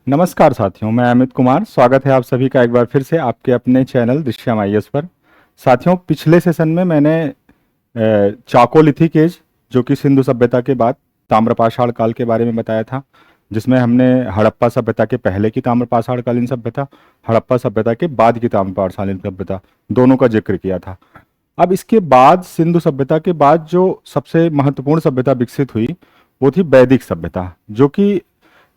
नमस्कार साथियों, मैं अमित कुमार। स्वागत है आप सभी का एक बार फिर से आपके अपने चैनल दृश्यम आईएएस पर। साथियों, पिछले सेशन में मैंने चाकोलिथिक एज, जो कि सिंधु सभ्यता के बाद ताम्रपाषाण काल के बारे में बताया था, जिसमें हमने हड़प्पा सभ्यता के पहले की ताम्रपाषाणकालीन सभ्यता, हड़प्पा सभ्यता के बाद की ताम्रपाषाणकालीन सभ्यता, दोनों का जिक्र किया था। अब इसके बाद सिंधु सभ्यता के बाद जो सबसे महत्वपूर्ण सभ्यता विकसित हुई वो थी वैदिक सभ्यता, जो कि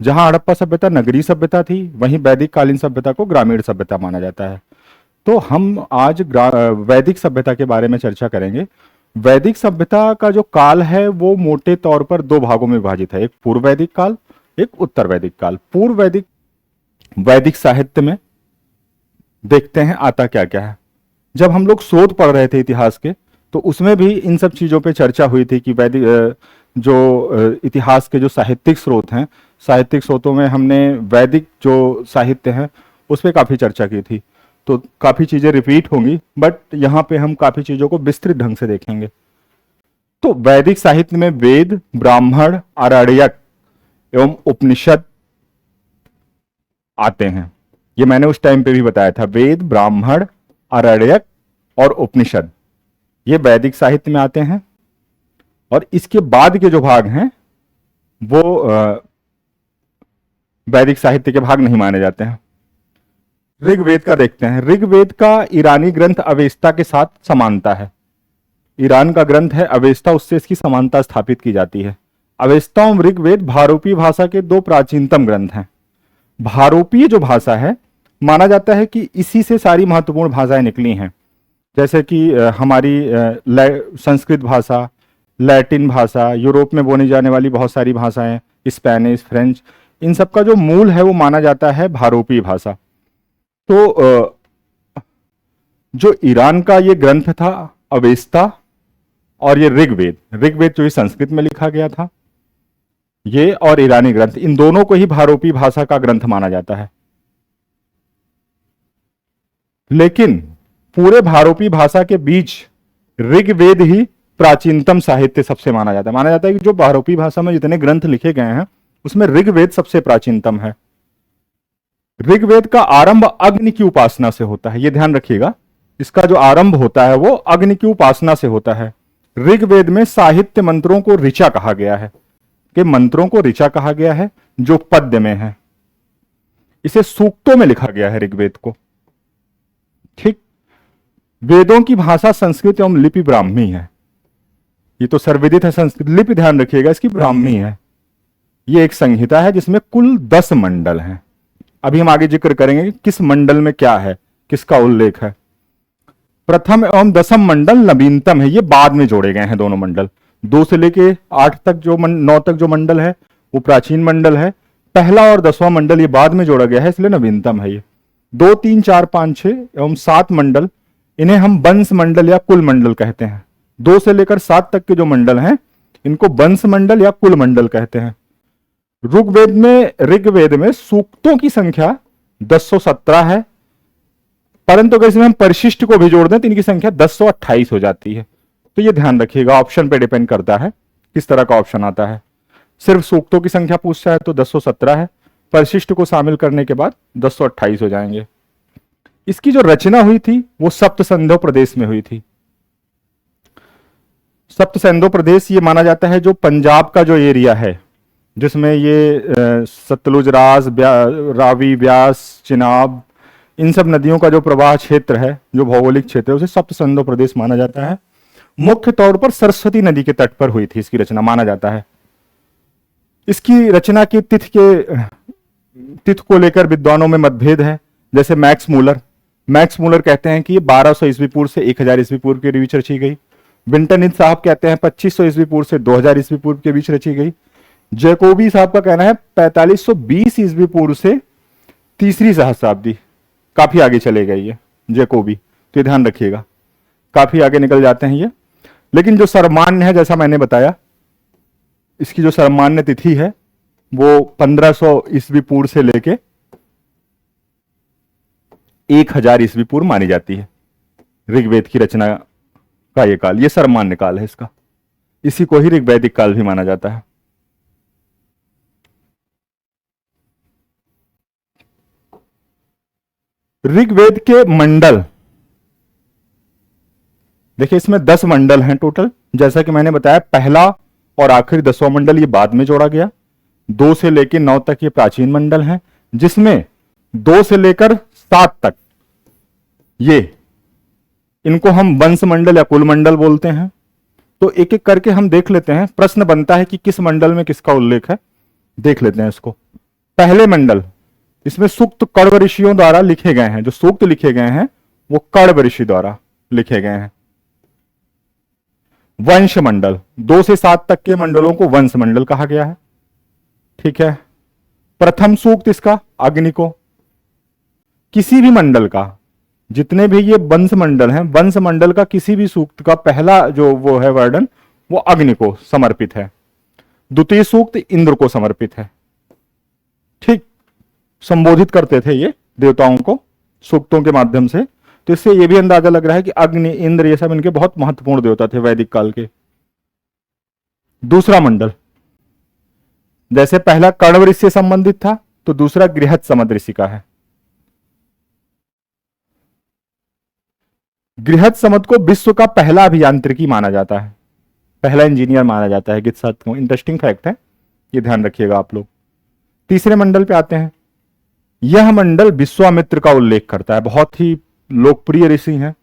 जहां हड़प्पा सभ्यता नगरीय सभ्यता थी, वहीं वैदिक कालीन सभ्यता को ग्रामीण सभ्यता माना जाता है। तो हम आज वैदिक सभ्यता के बारे में चर्चा करेंगे। वैदिक सभ्यता का जो काल है वो मोटे तौर पर दो भागों में विभाजित है, एक पूर्व वैदिक काल, एक उत्तर वैदिक काल। पूर्व वैदिक वैदिक साहित्य में देखते हैं आता क्या क्या है। जब हम लोग शोध पढ़ रहे थे इतिहास के, तो उसमें भी इन सब चीजों पे चर्चा हुई थी कि वैदिक इतिहास के जो साहित्यिक स्रोत हैं, साहित्यिक स्रोतों में हमने वैदिक जो साहित्य है उस पर काफी चर्चा की थी। तो काफी चीजें रिपीट होंगी, बट यहाँ पे हम काफी चीजों को विस्तृत ढंग से देखेंगे। तो वैदिक साहित्य में वेद, ब्राह्मण, आरण्यक एवं उपनिषद आते हैं। ये मैंने उस टाइम पे भी बताया था, वेद, ब्राह्मण, आरण्यक और उपनिषद ये वैदिक साहित्य में आते हैं। और इसके बाद के जो भाग हैं वो वैदिक साहित्य के भाग नहीं माने जाते हैं। ऋग्वेद का देखते हैं। ऋग्वेद का ईरानी ग्रंथ अवेस्ता के साथ समानता है। ईरान का ग्रंथ है अवेस्ता, उससे इसकी समानता स्थापित की जाती है। अवेस्ता और ऋग्वेद भारोपी भाषा के दो प्राचीनतम ग्रंथ हैं। भारोपीय जो भाषा है, माना जाता है कि इसी से सारी महत्वपूर्ण भाषाएं निकली हैं, जैसे कि हमारी संस्कृत भाषा, लैटिन भाषा, यूरोप में बोली जाने वाली बहुत सारी भाषाएं, स्पेनिश, फ्रेंच, इन सब का जो मूल है वो माना जाता है भारोपी भाषा। तो जो ईरान का ये ग्रंथ था अवेस्ता, और ये ऋग्वेद, ऋग्वेद जो ये संस्कृत में लिखा गया था, ये और ईरानी ग्रंथ, इन दोनों को ही भारोपी भाषा का ग्रंथ माना जाता है। लेकिन पूरे भारोपी भाषा के बीच ऋग्वेद ही प्राचीनतम साहित्य सबसे माना जाता है। माना जाता है कि जो भारोपी भाषा में जितने ग्रंथ लिखे गए हैं उसमें ऋग्वेद सबसे प्राचीनतम है। ऋग्वेद का आरंभ अग्नि की उपासना से होता है, यह ध्यान रखिएगा। इसका जो आरंभ होता है वो अग्नि की उपासना से होता है। ऋग्वेद में साहित्य मंत्रों को ऋचा कहा गया है, कि मंत्रों को ऋचा कहा गया है जो पद्य में है। इसे सूक्तों में लिखा गया है ऋग्वेद को। ठीक। वेदों की भाषा संस्कृत एवं लिपि ब्राह्मी है। ये तो सर्वविदित है, संस्कृत लिपि ध्यान रखिएगा इसकी ब्राह्मी है। ये एक संहिता है जिसमें कुल 10 मंडल हैं। अभी हम आगे जिक्र करेंगे कि किस मंडल में क्या है, किसका उल्लेख है। प्रथम एवं दसम मंडल नवीनतम है, ये बाद में जोड़े गए हैं दोनों मंडल। 2 से लेके 8 तक जो 9 तक जो मंडल है वो प्राचीन मंडल है। पहला और 10वां मंडल ये बाद में जोड़ा गया है, इसलिए नवीनतम है ये। 2, 3, 4, 5, 6 एवं 7 मंडल, इन्हें हम वंश मंडल या कुल मंडल कहते हैं। 2 से लेकर 7 तक के जो मंडल हैं इनको वंश मंडल या कुल मंडल कहते हैं। ऋग्वेद में सूक्तों की संख्या 1017 है, परंतु अगर इसमें हम परिशिष्ट को भी जोड़ दें तो इनकी संख्या 1028 हो जाती है। तो ये ध्यान रखिएगा, ऑप्शन पे डिपेंड करता है किस तरह का ऑप्शन आता है। सिर्फ सूक्तों की संख्या पूछता है तो 1017 है, परिशिष्ट को शामिल करने के बाद 1028 हो जाएंगे। इसकी जो रचना हुई थी वो सप्त सिंधु प्रदेश में हुई थी। सप्त सिंधु प्रदेश ये माना जाता है जो पंजाब का जो एरिया है, जिसमें ये सतलुज, रावी, व्यास, चिनाब, इन सब नदियों का जो प्रवाह क्षेत्र है, जो भौगोलिक क्षेत्र है, उसे सप्त सिंधु प्रदेश माना जाता है। मुख्य तौर पर सरस्वती नदी के तट पर हुई थी इसकी रचना, माना जाता है। इसकी रचना की तिथि को लेकर विद्वानों में मतभेद है। जैसे मैक्स मूलर कहते हैं कि ये 1200 ईस्वी पूर्व से 1000 ईस्वी पूर्व के बीच रची गई। विंटरनिथ साहब कहते हैं 2500 ईस्वी पूर्व से 2000 ईस्वी पूर्व के बीच रची गई। जैकोबी साहब का कहना है 4520 ईस्वी पूर्व से तीसरी सहस्राब्दी, काफी आगे चले गए ये जैकोबी। तो ये ध्यान रखिएगा, काफी आगे निकल जाते हैं ये। लेकिन जो सर्वमान्य है, जैसा मैंने बताया, इसकी जो सर्वमान्य तिथि है वो 1500 ईस्वी पूर्व से लेके 1000 ईस्वी पूर्व मानी जाती है। ऋग्वेद की रचना का ये काल, ये सर्वमान्य काल है इसका। इसी को ही ऋग्वैदिक काल भी माना जाता है। ऋग्वेद के मंडल, देखिए इसमें 10 मंडल हैं टोटल। जैसा कि मैंने बताया, पहला और आखिरी 10वां मंडल ये बाद में जोड़ा गया। 2 से लेकर 9 तक ये प्राचीन मंडल हैं, जिसमें 2 से लेकर 7 तक ये, इनको हम वंश मंडल या कुल मंडल बोलते हैं। तो एक एक करके हम देख लेते हैं। प्रश्न बनता है कि किस मंडल में किसका उल्लेख है, देख लेते हैं इसको। पहले मंडल, इसमें सूक्त कण्व ऋषियों द्वारा लिखे गए हैं। जो सूक्त लिखे गए हैं वो कण्व ऋषि द्वारा लिखे गए हैं। वंश मंडल, 2 से 7 तक के मंडलों को वंश मंडल कहा गया है। ठीक है। प्रथम सूक्त इसका अग्नि को। किसी भी मंडल का, जितने भी ये वंश मंडल हैं, वंश मंडल का किसी भी सूक्त का पहला जो वो है वर्णन, वो अग्नि को समर्पित है। द्वितीय सूक्त इंद्र को समर्पित है। ठीक, संबोधित करते थे ये देवताओं को सूक्तों के माध्यम से। तो इससे ये भी अंदाजा लग रहा है कि अग्नि, इंद्र, ये सब इनके बहुत महत्वपूर्ण देवता थे वैदिक काल के। दूसरा मंडल, जैसे पहला कण्व ऋषि से संबंधित था, तो दूसरा गृहस्थसमद ऋषि का है। गृहस्थसमद को विश्व का पहला अभियांत्रिकी माना जाता है, पहला इंजीनियर माना जाता है गृहस्थ को। इंटरेस्टिंग फैक्ट है, ये ध्यान रखिएगा आप लोग। तीसरे मंडल पे आते हैं। यह मंडल विश्वामित्र का उल्लेख करता है। बहुत ही लोकप्रिय ऋषि हैं,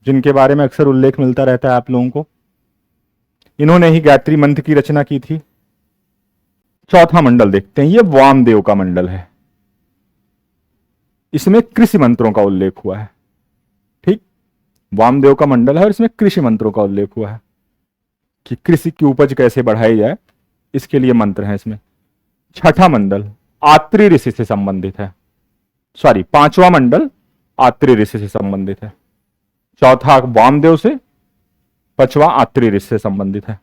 जिनके बारे में अक्सर उल्लेख मिलता रहता है आप लोगों को। इन्होंने ही गायत्री मंत्र की रचना की थी। चौथा मंडल देखते हैं, यह वामदेव का मंडल है। इसमें कृषि मंत्रों का उल्लेख हुआ है। ठीक, वामदेव का मंडल है और इसमें कृषि मंत्रों का उल्लेख हुआ है कि कृषि की उपज कैसे बढ़ाई जाए, इसके लिए मंत्र हैं इसमें। छठा मंडल आत्रि ऋषि से संबंधित है। सॉरी, 5वां मंडल आत्रि ऋषि से संबंधित है। चौथा वामदेव से, 5वां आत्रि ऋषि से संबंधित है।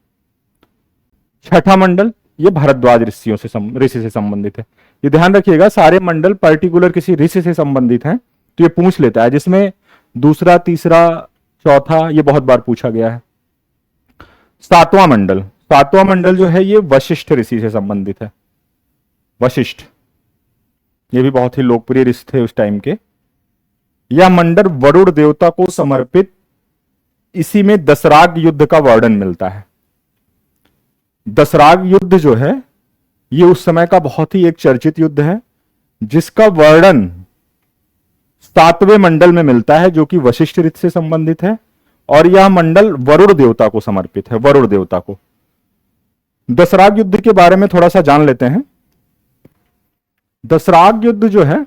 छठा मंडल ये भारद्वाज ऋषि से संबंधित है। ये ध्यान रखिएगा, सारे मंडल पर्टिकुलर किसी ऋषि से संबंधित हैं तो ये पूछ लेता है, जिसमें दूसरा, तीसरा, चौथा ये बहुत बार पूछा गया है। सातवां मंडल जो है ये वशिष्ठ ऋषि से संबंधित है। वशिष्ठ ये भी बहुत ही लोकप्रिय ऋषि थे उस टाइम के। यह मंडल वरुण देवता को समर्पित, इसी में दशराग युद्ध का वर्णन मिलता है। दशराग युद्ध जो है ये उस समय का बहुत ही एक चर्चित युद्ध है, जिसका वर्णन 7वें मंडल में मिलता है, जो कि वशिष्ठ ऋषि से संबंधित है। और यह मंडल वरुण देवता को समर्पित है, वरुण देवता को। दशराग युद्ध के बारे में थोड़ा सा जान लेते हैं। दशराग युद्ध जो है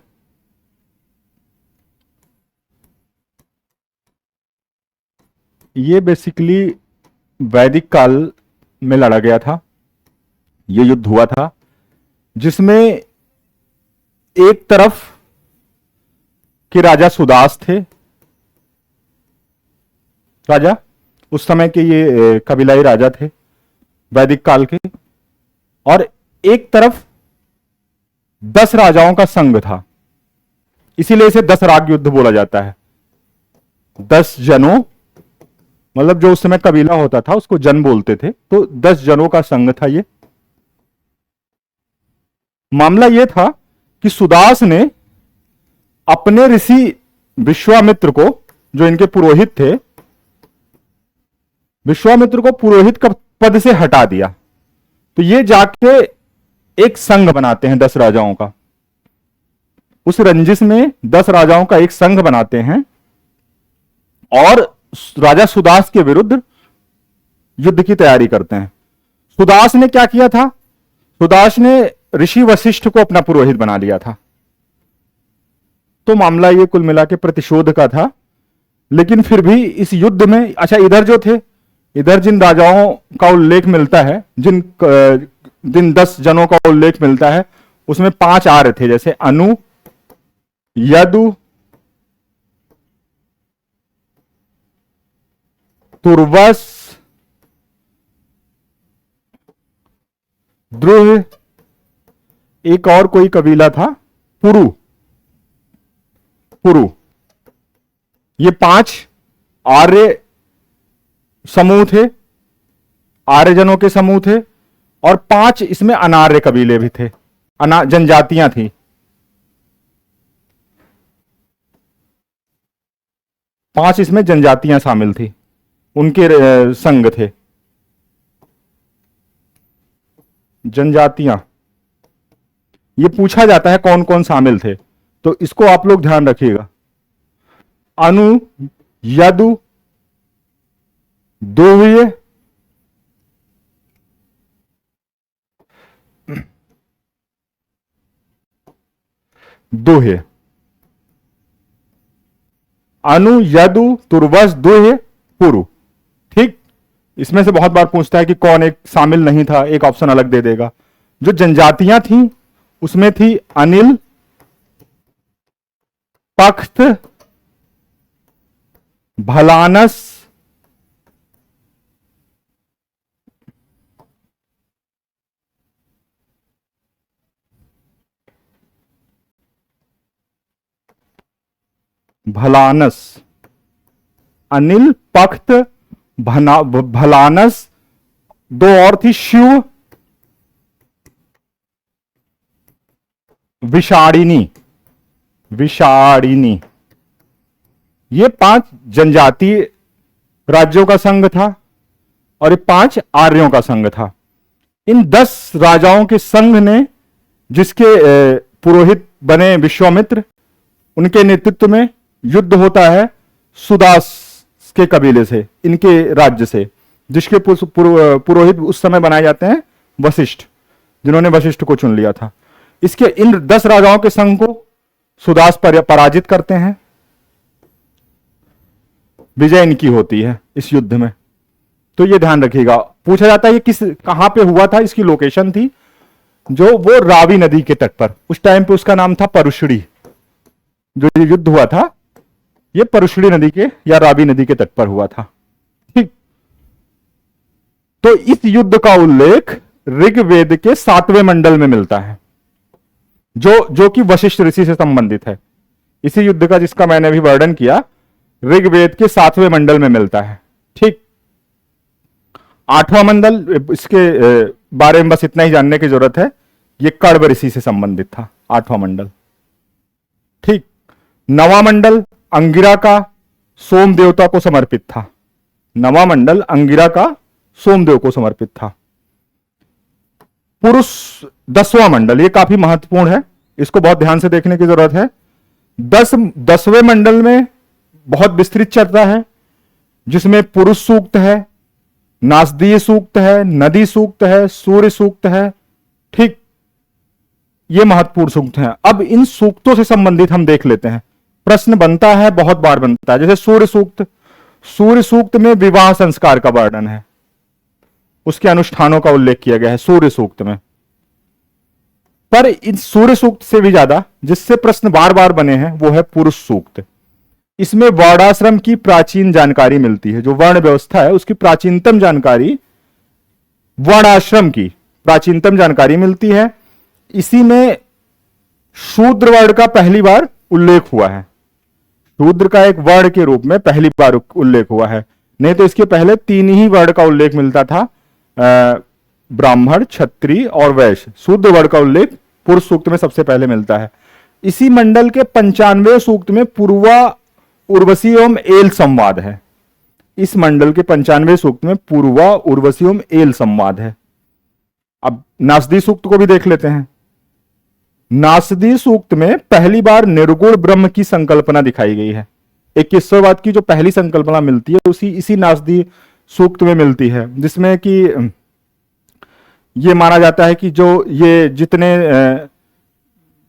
ये बेसिकली वैदिक काल में लड़ा गया था। यह युद्ध हुआ था जिसमें एक तरफ के राजा सुदास थे, राजा उस समय के ये कबीलाई राजा थे वैदिक काल के, और एक तरफ 10 राजाओं का संघ था। इसीलिए इसे दशराग युद्ध बोला जाता है। 10 जनों, मतलब जो उस समय कबीला होता था उसको जन बोलते थे, तो 10 जनों का संघ था ये। मामला यह था कि सुदास ने अपने ऋषि विश्वामित्र को, जो इनके पुरोहित थे, विश्वामित्र को पुरोहित का पद से हटा दिया। तो ये जाके एक संघ बनाते हैं 10 राजाओं का। उस रंजिश में 10 राजाओं का एक संघ बनाते हैं और राजा सुदास के विरुद्ध युद्ध की तैयारी करते हैं। सुदास ने क्या किया था? सुदास ने ऋषि वशिष्ठ को अपना पुरोहित बना लिया था। तो मामला ये कुल मिला के प्रतिशोध का था। लेकिन फिर भी इस युद्ध में, अच्छा इधर जो थे, इधर जिन राजाओं का उल्लेख मिलता है, जिन 10 जनों का उल्लेख मिलता है, उसमें 5 आर्य थे, जैसे अनु, यदु, तुर्वस, द्रुह, एक और कोई कबीला था पुरु। ये 5 आर्य समूह थे, आर्यजनों के समूह थे, और 5 इसमें अनार्य कबीले भी थे, जनजातियां थी। 5 इसमें जनजातियां शामिल थी, उनके संघ थे। जनजातियां, ये पूछा जाता है कौन कौन शामिल थे, तो इसको आप लोग ध्यान रखिएगा। अनु, यदु, दोह्य, दोह्य, अनु, यदु, तुर्वस, दोह्य, पुरु। ठीक, इसमें से बहुत बार पूछता है कि कौन एक शामिल नहीं था, एक ऑप्शन अलग दे देगा। जो जनजातियां थी उसमें थी अनिल, पख्त, भलानस, भलानस, अनिल, पख्त, भलानस, दो और थी शिव, विषाणिनी, विषाणिनी। ये 5 जनजातीय राज्यों का संघ था और ये 5 आर्यों का संघ था। इन 10 राजाओं के संघ ने, जिसके पुरोहित बने विश्वामित्र, उनके नेतृत्व में युद्ध होता है सुदास के कबीले से, इनके राज्य से, जिसके पुरोहित उस समय बनाए जाते हैं वशिष्ठ, जिन्होंने वशिष्ठ को चुन लिया था। इसके इन 10 राजाओं के संघ को सुदास पराजित करते हैं, विजय इनकी होती है इस युद्ध में। तो ये ध्यान रखिएगा, पूछा जाता है ये कहां पे हुआ था, इसकी लोकेशन थी जो वो रावी नदी के तट पर, उस टाइम पे उसका नाम था परुशड़ी। जो ये युद्ध हुआ था ये परुशड़ी नदी के या रावी नदी के तट पर हुआ था। ठीक, तो इस युद्ध का उल्लेख ऋग्वेद के 7वें मंडल में मिलता है, जो कि वशिष्ठ ऋषि से संबंधित है। इसी युद्ध का जिसका मैंने अभी वर्णन किया ऋग्वेद के 7वें मंडल में मिलता है। ठीक, 8वां मंडल, इसके बारे में बस इतना ही जानने की जरूरत है, ये कण्व ऋषि से संबंधित था 8वां मंडल। ठीक, 9वां मंडल अंगिरा का सोम देवता को समर्पित था। 9वां मंडल अंगिरा का सोमदेव को समर्पित था। पुरुष 10वां मंडल, ये काफी महत्वपूर्ण है, इसको बहुत ध्यान से देखने की जरूरत है। 10वें मंडल में बहुत विस्तृत चर्चा है, जिसमें पुरुष सूक्त है, नासदीय सूक्त है, नदी सूक्त है, सूर्य सूक्त है। ठीक, ये महत्वपूर्ण सूक्त हैं। अब इन सूक्तों से संबंधित हम देख लेते हैं। प्रश्न बनता है, बहुत बार बनता है, जैसे सूर्य सूक्त। सूर्य सूक्त में विवाह संस्कार का वर्णन है, उसके अनुष्ठानों का उल्लेख किया गया है सूर्य सूक्त में। पर इन सूर्य सूक्त से भी ज्यादा जिससे प्रश्न बार बार बने हैं वो है पुरुष सूक्त। इसमें वर्णाश्रम की प्राचीन जानकारी मिलती है, जो वर्ण व्यवस्था है उसकी प्राचीनतम जानकारी, वर्णाश्रम की प्राचीनतम जानकारी मिलती है। इसी में शूद्र वर्ण का पहली बार उल्लेख हुआ है, शूद्र का एक वर्ण के रूप में पहली बार उल्लेख हुआ है। नहीं तो इसके पहले 3 ही वर्ण का उल्लेख मिलता था, ब्राह्मण, क्षत्रिय और वैश्य। शूद्र वर्ण का उल्लेख पुरुष सूक्त में सबसे पहले मिलता है। इसी मंडल के 95वें सूक्त में पूर्वा, उर्वशी एवं एल संवाद है। इस मंडल के 95वें सूक्त में पूर्वा, उर्वशी एवं एल संवाद है। अब नासदी सूक्त को भी देख लेते हैं। नासदी सूक्त में पहली बार निर्गुण ब्रह्म की संकल्पना दिखाई गई है। एक ईश्वरवाद की जो पहली संकल्पना मिलती है इसी नासदी सूक्त में मिलती है, जिसमें कि ये माना जाता है कि जो ये जितने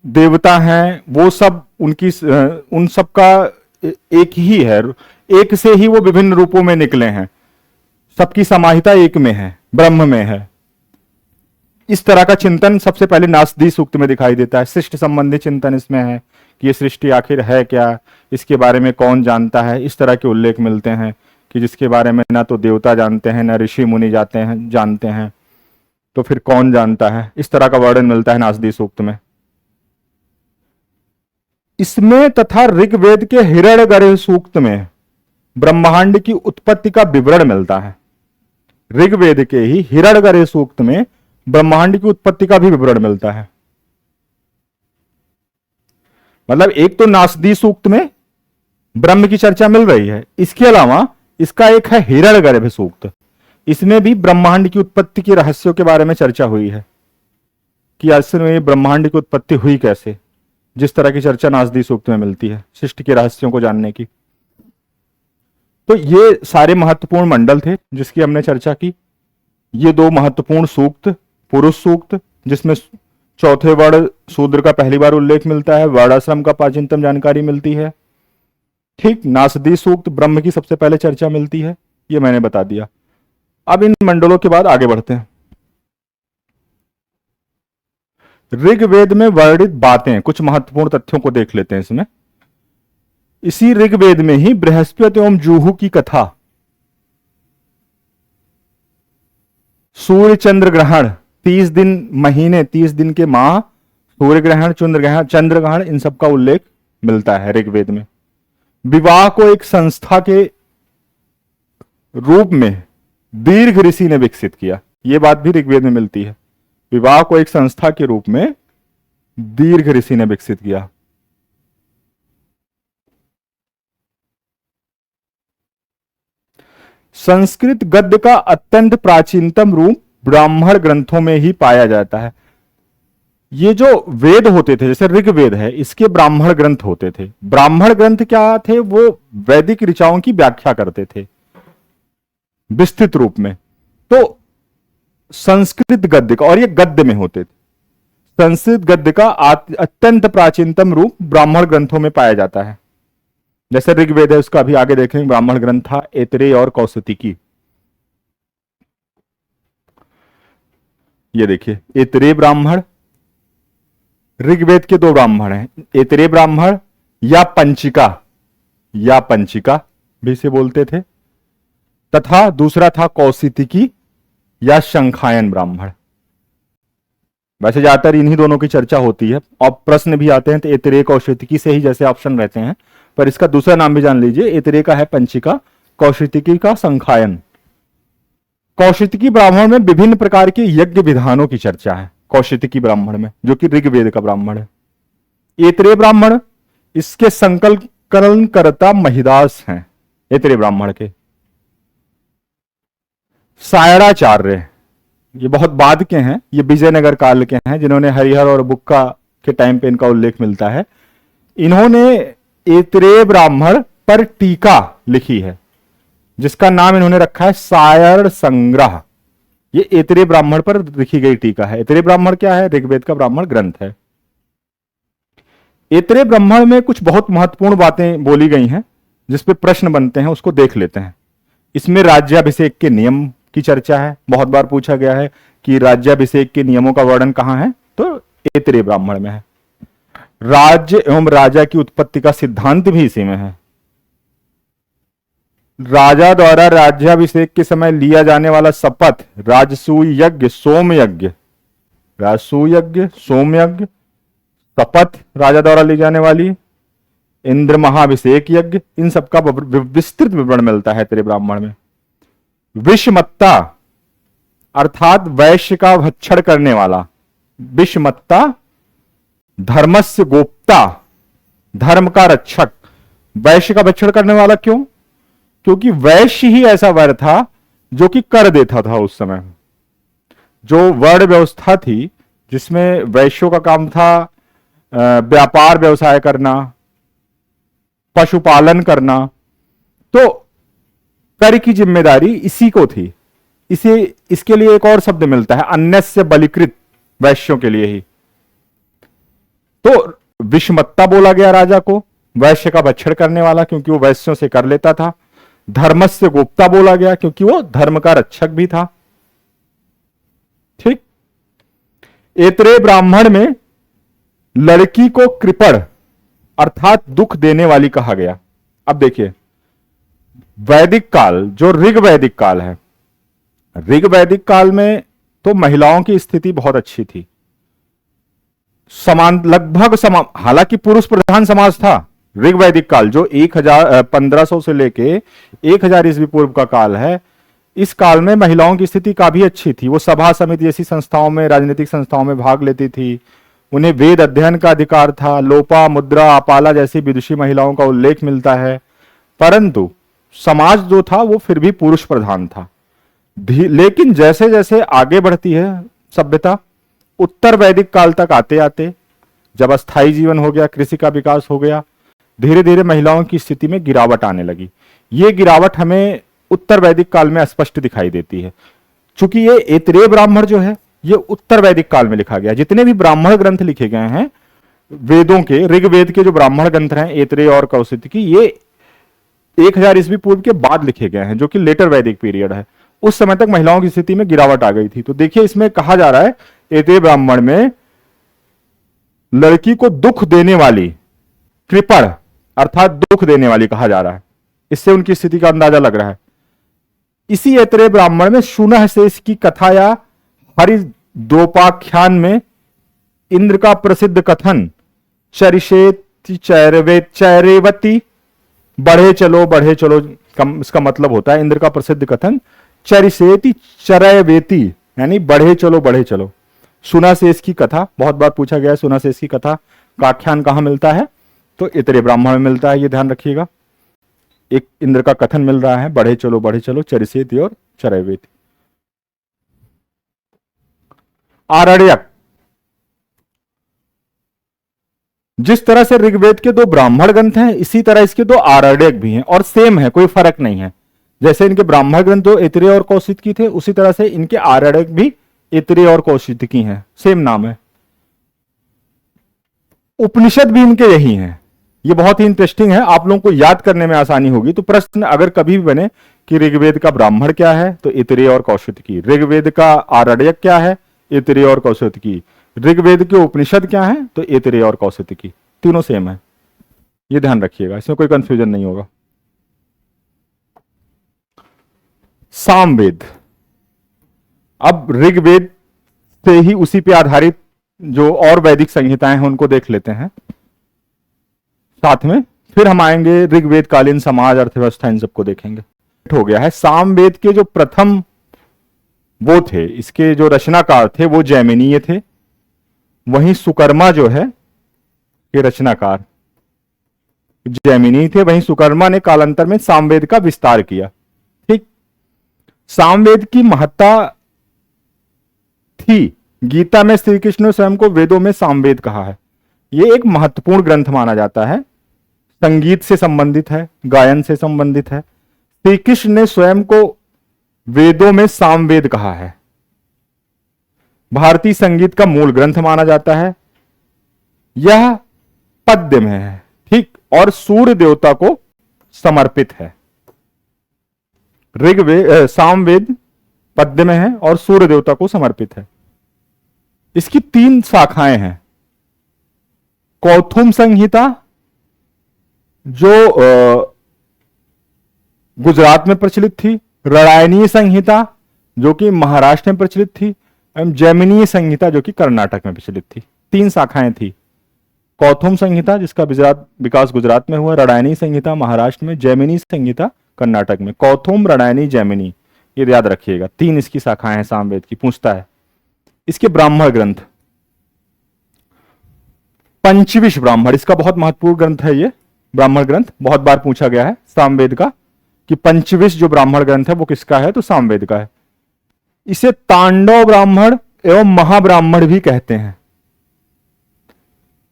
देवता हैं वो सब उन सब का एक ही है, एक से ही वो विभिन्न रूपों में निकले हैं, सबकी समाहिता एक में है, ब्रह्म में है। इस तरह का चिंतन सबसे पहले नासदी सूक्त में दिखाई देता है। सृष्टि संबंधी चिंतन इसमें है कि ये सृष्टि आखिर है क्या, इसके बारे में कौन जानता है। इस तरह के उल्लेख मिलते हैं कि जिसके बारे में ना तो देवता जानते हैं, ना ऋषि मुनि जानते हैं, तो फिर कौन जानता है। इस तरह का वर्णन मिलता है नासदी सूक्त में। इसमें तथा ऋग्वेद के हिरण्यगर्भ सूक्त में ब्रह्मांड की उत्पत्ति का विवरण मिलता है। ऋग्वेद के ही हिरण्यगर्भ सूक्त में ब्रह्मांड की उत्पत्ति का भी विवरण मिलता है। मतलब एक तो नासदी सूक्त में ब्रह्म की चर्चा मिल रही है। इसके अलावा इसका एक है हिरण्यगर्भ सूक्त। इसमें भी ब्रह्मांड की उत्पत्ति के रहस्यों के बारे में चर्चा हुई है कि आखिर में ब्रह्मांड की उत्पत्ति हुई कैसे, जिस तरह की चर्चा नासदी सूक्त में मिलती है सृष्टि के रहस्यों को जानने की। तो ये सारे महत्वपूर्ण मंडल थे जिसकी हमने चर्चा की। ये दो महत्वपूर्ण सूक्त, पुरुष सूक्त जिसमें चौथे वर्ण शूद्र का पहली बार उल्लेख मिलता है, वर्णाश्रम का प्राचीनतम जानकारी मिलती है। ठीक, नासदी सूक्त ब्रह्म की सबसे पहले चर्चा मिलती है, ये मैंने बता दिया। अब इन मंडलों के बाद आगे बढ़ते हैं। ऋग्वेद में वर्णित बातें, कुछ महत्वपूर्ण तथ्यों को देख लेते हैं इसमें। इसी ऋग्वेद में ही बृहस्पति एवं जूहू की कथा, सूर्य चंद्र ग्रहण, 30 दिन महीने 30 दिन के माह, सूर्य ग्रहण, चंद्र ग्रहण, इन सब का उल्लेख मिलता है ऋग्वेद में। विवाह को एक संस्था के रूप में दीर्घ ऋषि ने विकसित किया, यह बात भी ऋग्वेद में मिलती है। विवाह को एक संस्था के रूप में दीर्घ ऋषि ने विकसित किया। संस्कृत गद्य का अत्यंत प्राचीनतम रूप ब्राह्मण ग्रंथों में ही पाया जाता है। ये जो वेद होते थे, जैसे ऋग्वेद है, इसके ब्राह्मण ग्रंथ होते थे। ब्राह्मण ग्रंथ क्या थे? वो वैदिक ऋचाओं की व्याख्या करते थे विस्तृत रूप में। तो संस्कृत गद्य का, और ये गद्य में होते थे, संस्कृत गद्य का अत्यंत प्राचीनतम रूप ब्राह्मण ग्रंथों में पाया जाता है। जैसे ऋग्वेद है, उसका अभी आगे देखेंगे ब्राह्मण ग्रंथ था ऐतरेय और कौशिकी। ये देखिए ऐतरेय ब्राह्मण, ऋग्वेद के दो ब्राह्मण हैं, ऐतरेय ब्राह्मण या पंचिका भी से बोलते थे, तथा दूसरा था कौशिकी या शंखायन ब्राह्मण। वैसे ज्यादातर इन्हीं दोनों की चर्चा होती है और प्रश्न भी आते हैं तो ऐतरेय कौशिकी से ही जैसे ऑप्शन रहते हैं, पर इसका दूसरा नाम भी जान लीजिए। ऐतरेय का है पंचिका, कौशिकी का शंखायन। कौशिकी ब्राह्मण में विभिन्न प्रकार के यज्ञ विधानों की चर्चा है, कौशिकी ब्राह्मण में, जो कि ऋग्वेद का ब्राह्मण है। ऐतरेय ब्राह्मण, इसके संकलनकर्ता महिदास हैं ऐतरेय ब्राह्मण के। सायणाचार्य, ये बहुत बाद के हैं, ये विजयनगर काल के हैं, जिन्होंने हरिहर और बुक्का के टाइम पे इनका उल्लेख मिलता है। इन्होंने ऐतरेय ब्राह्मण पर टीका लिखी है, जिसका नाम इन्होंने रखा है सायण संग्रह। ये ऐतरेय ब्राह्मण पर लिखी गई टीका है। ऐतरेय ब्राह्मण क्या है? ऋग्वेद का ब्राह्मण ग्रंथ है। ऐतरेय ब्राह्मण में कुछ बहुत महत्वपूर्ण बातें बोली गई हैं जिसपे प्रश्न बनते हैं, उसको देख लेते हैं। इसमें राज्याभिषेक के नियम की चर्चा है। बहुत बार पूछा गया है कि राज्याभिषेक के नियमों का वर्णन कहां है, तो ऐतरेय ब्राह्मण में है। राज्य एवं राजा की उत्पत्ति का सिद्धांत भी इसी में है। राजा द्वारा राज्याभिषेक के समय लिया जाने वाला शपथ, राजसूय यज्ञ, सोम यज्ञ, राजसूय यज्ञ, सोम यज्ञ, शपथ राजा द्वारा ली जाने वाली, इंद्र महाभिषेक यज्ञ, इन सबका विस्तृत विवरण मिलता है तेरे ब्राह्मण में। विषमत्ता अर्थात वैश्य का भक्षण करने वाला, विषमत्ता धर्मस्य गोप्ता, धर्म का रक्षक। वैश्य का भक्षण करने वाला क्यों? क्योंकि वैश्य ही ऐसा वर्ण था जो कि कर देता था उस समय। जो वर्ण व्यवस्था थी जिसमें वैश्यों का काम था व्यापार व्यवसाय करना, पशुपालन करना, तो कर की जिम्मेदारी इसी को थी। इसके लिए एक और शब्द मिलता है, अन्यस्य बलिकृत, वैश्यों के लिए ही। तो विषमत्ता बोला गया राजा को, वैश्य का भक्षण करने वाला, क्योंकि वो वैश्यों से कर लेता था। धर्मस्य गोप्ता बोला गया क्योंकि वो धर्म का रक्षक भी था। ठीक। ऐतरेय ब्राह्मण में लड़की को कृपण अर्थात दुख देने वाली कहा गया। अब देखिए, वैदिक काल जो ऋग्वैदिक काल है, ऋग्वैदिक काल में तो महिलाओं की स्थिति बहुत अच्छी थी, समान, लगभग समान। हालांकि पुरुष प्रधान समाज था ऋग्वैदिक काल, जो 1500 से लेके 1000 ईस्वी पूर्व का काल है। इस काल में महिलाओं की स्थिति काफी अच्छी थी। वो सभा समिति जैसी संस्थाओं में, राजनीतिक संस्थाओं में भाग लेती थी। उन्हें वेद अध्ययन का अधिकार था। लोपा, मुद्रा, अपाला जैसी विदुषी महिलाओं का उल्लेख मिलता है। परंतु समाज जो था वो फिर भी पुरुष प्रधान था। लेकिन जैसे जैसे आगे बढ़ती है सभ्यता, उत्तर वैदिक काल तक आते आते जब अस्थायी जीवन हो गया, कृषि का विकास हो गया, धीरे धीरे महिलाओं की स्थिति में गिरावट आने लगी। ये गिरावट हमें उत्तर वैदिक काल में स्पष्ट दिखाई देती है। चूंकि ये ऐतरेय ब्राह्मण जो है ये उत्तर वैदिक काल में लिखा गया। जितने भी ब्राह्मण ग्रंथ लिखे गए हैं वेदों के, ऋग्वेद के जो ब्राह्मण ग्रंथ हैं ऐतरेय और कौशिकी, ये 1000 ईस्वी पूर्व के बाद लिखे गए हैं, जो कि लेटर वैदिक पीरियड है। उस समय तक महिलाओं की स्थिति में गिरावट आ गई थी। तो देखिए इसमें कहा जा रहा है ऐतरेय ब्राह्मण में लड़की को दुख देने वाली, कृपण अर्थात दुख देने वाली कहा जा रहा है। इससे उनकी स्थिति का अंदाजा लग रहा है। इसी ऐतरेय ब्राह्मण में शूनः शेष की कथा या हरिद्रोपाख्यान में इंद्र का प्रसिद्ध कथन चरिषेति चैरेवती, बढ़े चलो बढ़े चलो, इसका मतलब होता है इंद्र का प्रसिद्ध कथन चरिषेति चरैवेति, यानी बढ़े चलो बढ़े चलो। सुनाशेष की कथा बहुत बार पूछा गया है। सुनाशेष की कथा का आख्यान कहां मिलता है? तो ऐतरेय ब्राह्मण में मिलता है, ये ध्यान रखिएगा। एक इंद्र का कथन मिल रहा है, बढ़े चलो चरिषेति और चरैवेति। आरण्यक, जिस तरह से ऋग्वेद के 2 ब्राह्मण ग्रंथ हैं इसी तरह इसके 2 आरण्यक भी हैं और सेम है, कोई फर्क नहीं है। जैसे इनके ब्राह्मण ग्रंथ जो ऐतरेय और कौशिकी थे उसी तरह से इनके आरण्यक भी ऐतरेय और कौशिकी हैं, सेम नाम है। उपनिषद भी इनके यही हैं। ये बहुत ही इंटरेस्टिंग है, आप लोगों को याद करने में आसानी होगी। तो प्रश्न अगर कभी भी बने कि ऋग्वेद का ब्राह्मण क्या है तो ऐतरेय और कौशिकी, ऋग्वेद का आरण्यक क्या है ऐतरेय और कौशिकी, ऋग्वेद के उपनिषद क्या है तो ऐतरेय और कौशिकी, तीनों सेम है। ये ध्यान रखिएगा, इसमें कोई कंफ्यूजन नहीं होगा। सामवेद, अब ऋग्वेद से ही उसी पे आधारित जो और वैदिक संहिताएं हैं उनको देख लेते हैं साथ में, फिर हम आएंगे ऋग्वेद कालीन समाज अर्थव्यवस्था, इन सबको देखेंगे। हो गया है सामवेद के जो प्रथम वो थे, इसके जो रचनाकार थे वो जैमिनीय थे। वहीं सुकर्मा जो है ये रचनाकार जैमिनी थे, वहीं सुकर्मा ने कालांतर में सामवेद का विस्तार किया। ठीक, सामवेद की महत्ता थी। गीता में श्री कृष्ण ने स्वयं को वेदों में सामवेद कहा है। यह एक महत्वपूर्ण ग्रंथ माना जाता है, संगीत से संबंधित है, गायन से संबंधित है। श्री कृष्ण ने स्वयं को वेदों में सामवेद कहा है। भारतीय संगीत का मूल ग्रंथ माना जाता है। यह पद्य में है, ठीक, और सूर्य देवता को समर्पित है। सामवेद पद्य में है और सूर्य देवता को समर्पित है। इसकी 3 शाखाएं हैं। कौथुम संहिता जो गुजरात में प्रचलित थी, रणायनीय संहिता जो कि महाराष्ट्र में प्रचलित थी, एवं जैमिनीय संहिता जो कि कर्नाटक में प्रचलित थी। 3 शाखाएं थी। कौथुम संहिता जिसका विकास गुजरात में हुआ, रणायनीय संहिता महाराष्ट्र में, जैमिनी संहिता कर्नाटक में। कौथुम, रणायनी, जैमिनी, ये याद रखिएगा। 3 इसकी शाखाएं हैं सामवेद की। पूछता है इसके ब्राह्मण ग्रंथ, पंचविश ब्राह्मण, इसका बहुत महत्वपूर्ण ग्रंथ है। ये ब्राह्मण ग्रंथ बहुत बार पूछा गया है सामवेद का कि पंचविश जो ब्राह्मण ग्रंथ है वो किसका है, तो सामवेद का है। इसे तांडव ब्राह्मण एवं महाब्राह्मण भी कहते हैं।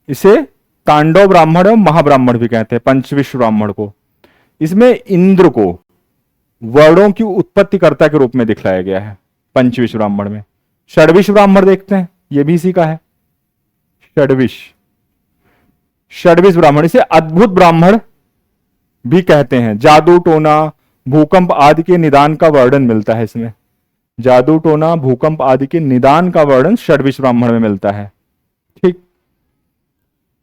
इसे तांडव ब्राह्मण एवं महाब्राह्मण भी कहते हैं, पंचविश ब्राह्मण को। इसमें इंद्र को वर्णों की उत्पत्तिकर्ता के रूप में दिखलाया गया है पंचविश ब्राह्मण में। षड्विश ब्राह्मण देखते हैं, यह भी इसी का है, षड्विश ब्राह्मण। इसे अद्भुत ब्राह्मण भी कहते हैं। जादू टोना भूकंप आदि के निदान का वर्णन मिलता है इसमें। जादू टोना भूकंप आदि के निदान का वर्णन षड्विश ब्राह्मण में मिलता है। ठीक,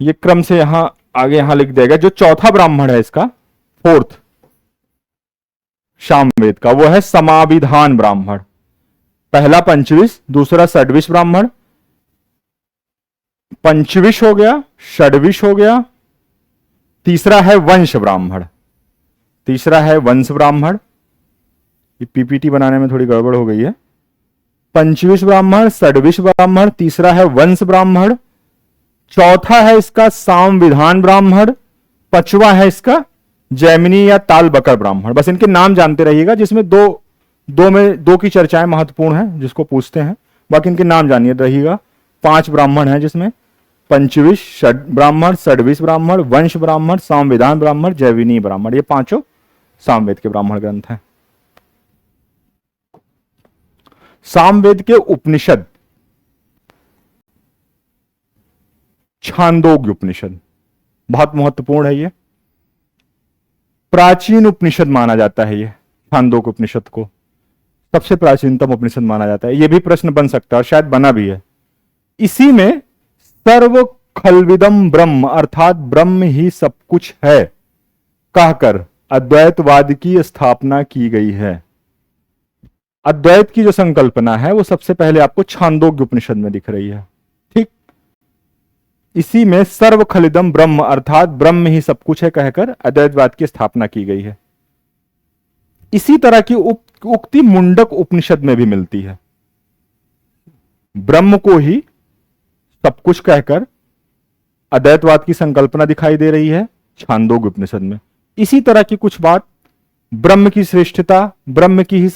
ये क्रम से यहां आगे यहां लिख देगा। जो चौथा ब्राह्मण है इसका, 4th सामवेद का, वो है समाविधान ब्राह्मण। पहला पंचविश, दूसरा षड्विश ब्राह्मण। पंचविश हो गया, षड्विश हो गया, तीसरा है वंश ब्राह्मण। ये पीपीटी बनाने में थोड़ी गड़बड़ हो गई है। पंचविश ब्राह्मण, षड्विश ब्राह्मण, तीसरा है वंश चौथा है इसका सामविधान ब्राह्मण, 5वां है इसका जैमिनी या ताल बकर ब्राह्मण। बस इनके नाम जानते रहिएगा, जिसमें दो की चर्चाएं महत्वपूर्ण है जिसको पूछते हैं, बाकी इनके नाम जानिए रहिएगा। 5 ब्राह्मण हैं, जिसमें पंचविश ब्राह्मण, षड्विश ब्राह्मण, वंश ब्राह्मण, सामवेदान ब्राह्मण, जैविनी ब्राह्मण, ये 5 सामवेद के ब्राह्मण ग्रंथ हैं। सामवेद के उपनिषद छांदोग्य उपनिषद बहुत महत्वपूर्ण है। ये प्राचीन उपनिषद माना जाता है। ये छांदोग्य उपनिषद को सबसे प्राचीनतम उपनिषद माना जाता है। ये भी प्रश्न बन सकता है और शायद बना भी है। इसी में सर्व खलविदम ब्रह्म अर्थात ब्रह्म ही सब कुछ है कहकर अद्वैतवाद की स्थापना की गई है। अद्वैत की जो संकल्पना है वो सबसे पहले आपको छांदोग्य उपनिषद में दिख रही है। ठीक, इसी में सर्व खलिदम ब्रह्म अर्थात ब्रह्म ही सब कुछ है कहकर अद्वैतवाद की स्थापना की गई है। इसी तरह की उक्ति मुंडक उपनिषद में भी मिलती है। ब्रह्म को ही सब कुछ कहकर अद्वैतवाद की संकल्पना दिखाई दे रही है छांदोग्य उपनिषद में। इसी तरह की कुछ बात ब्रह्म की श्रेष्ठता, ब्रह्म की ही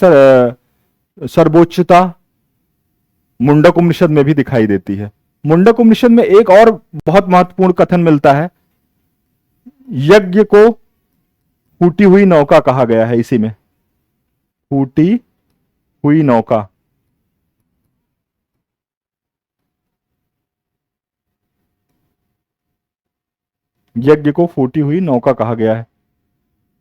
सर्वोच्चता मुंडक उपनिषद में भी दिखाई देती है। मुंडक उपनिषद में एक और बहुत महत्वपूर्ण कथन मिलता है, यज्ञ को फूटी हुई नौका कहा गया है। इसी में फूटी हुई नौका, यज्ञ को फूटी हुई नौका कहा गया है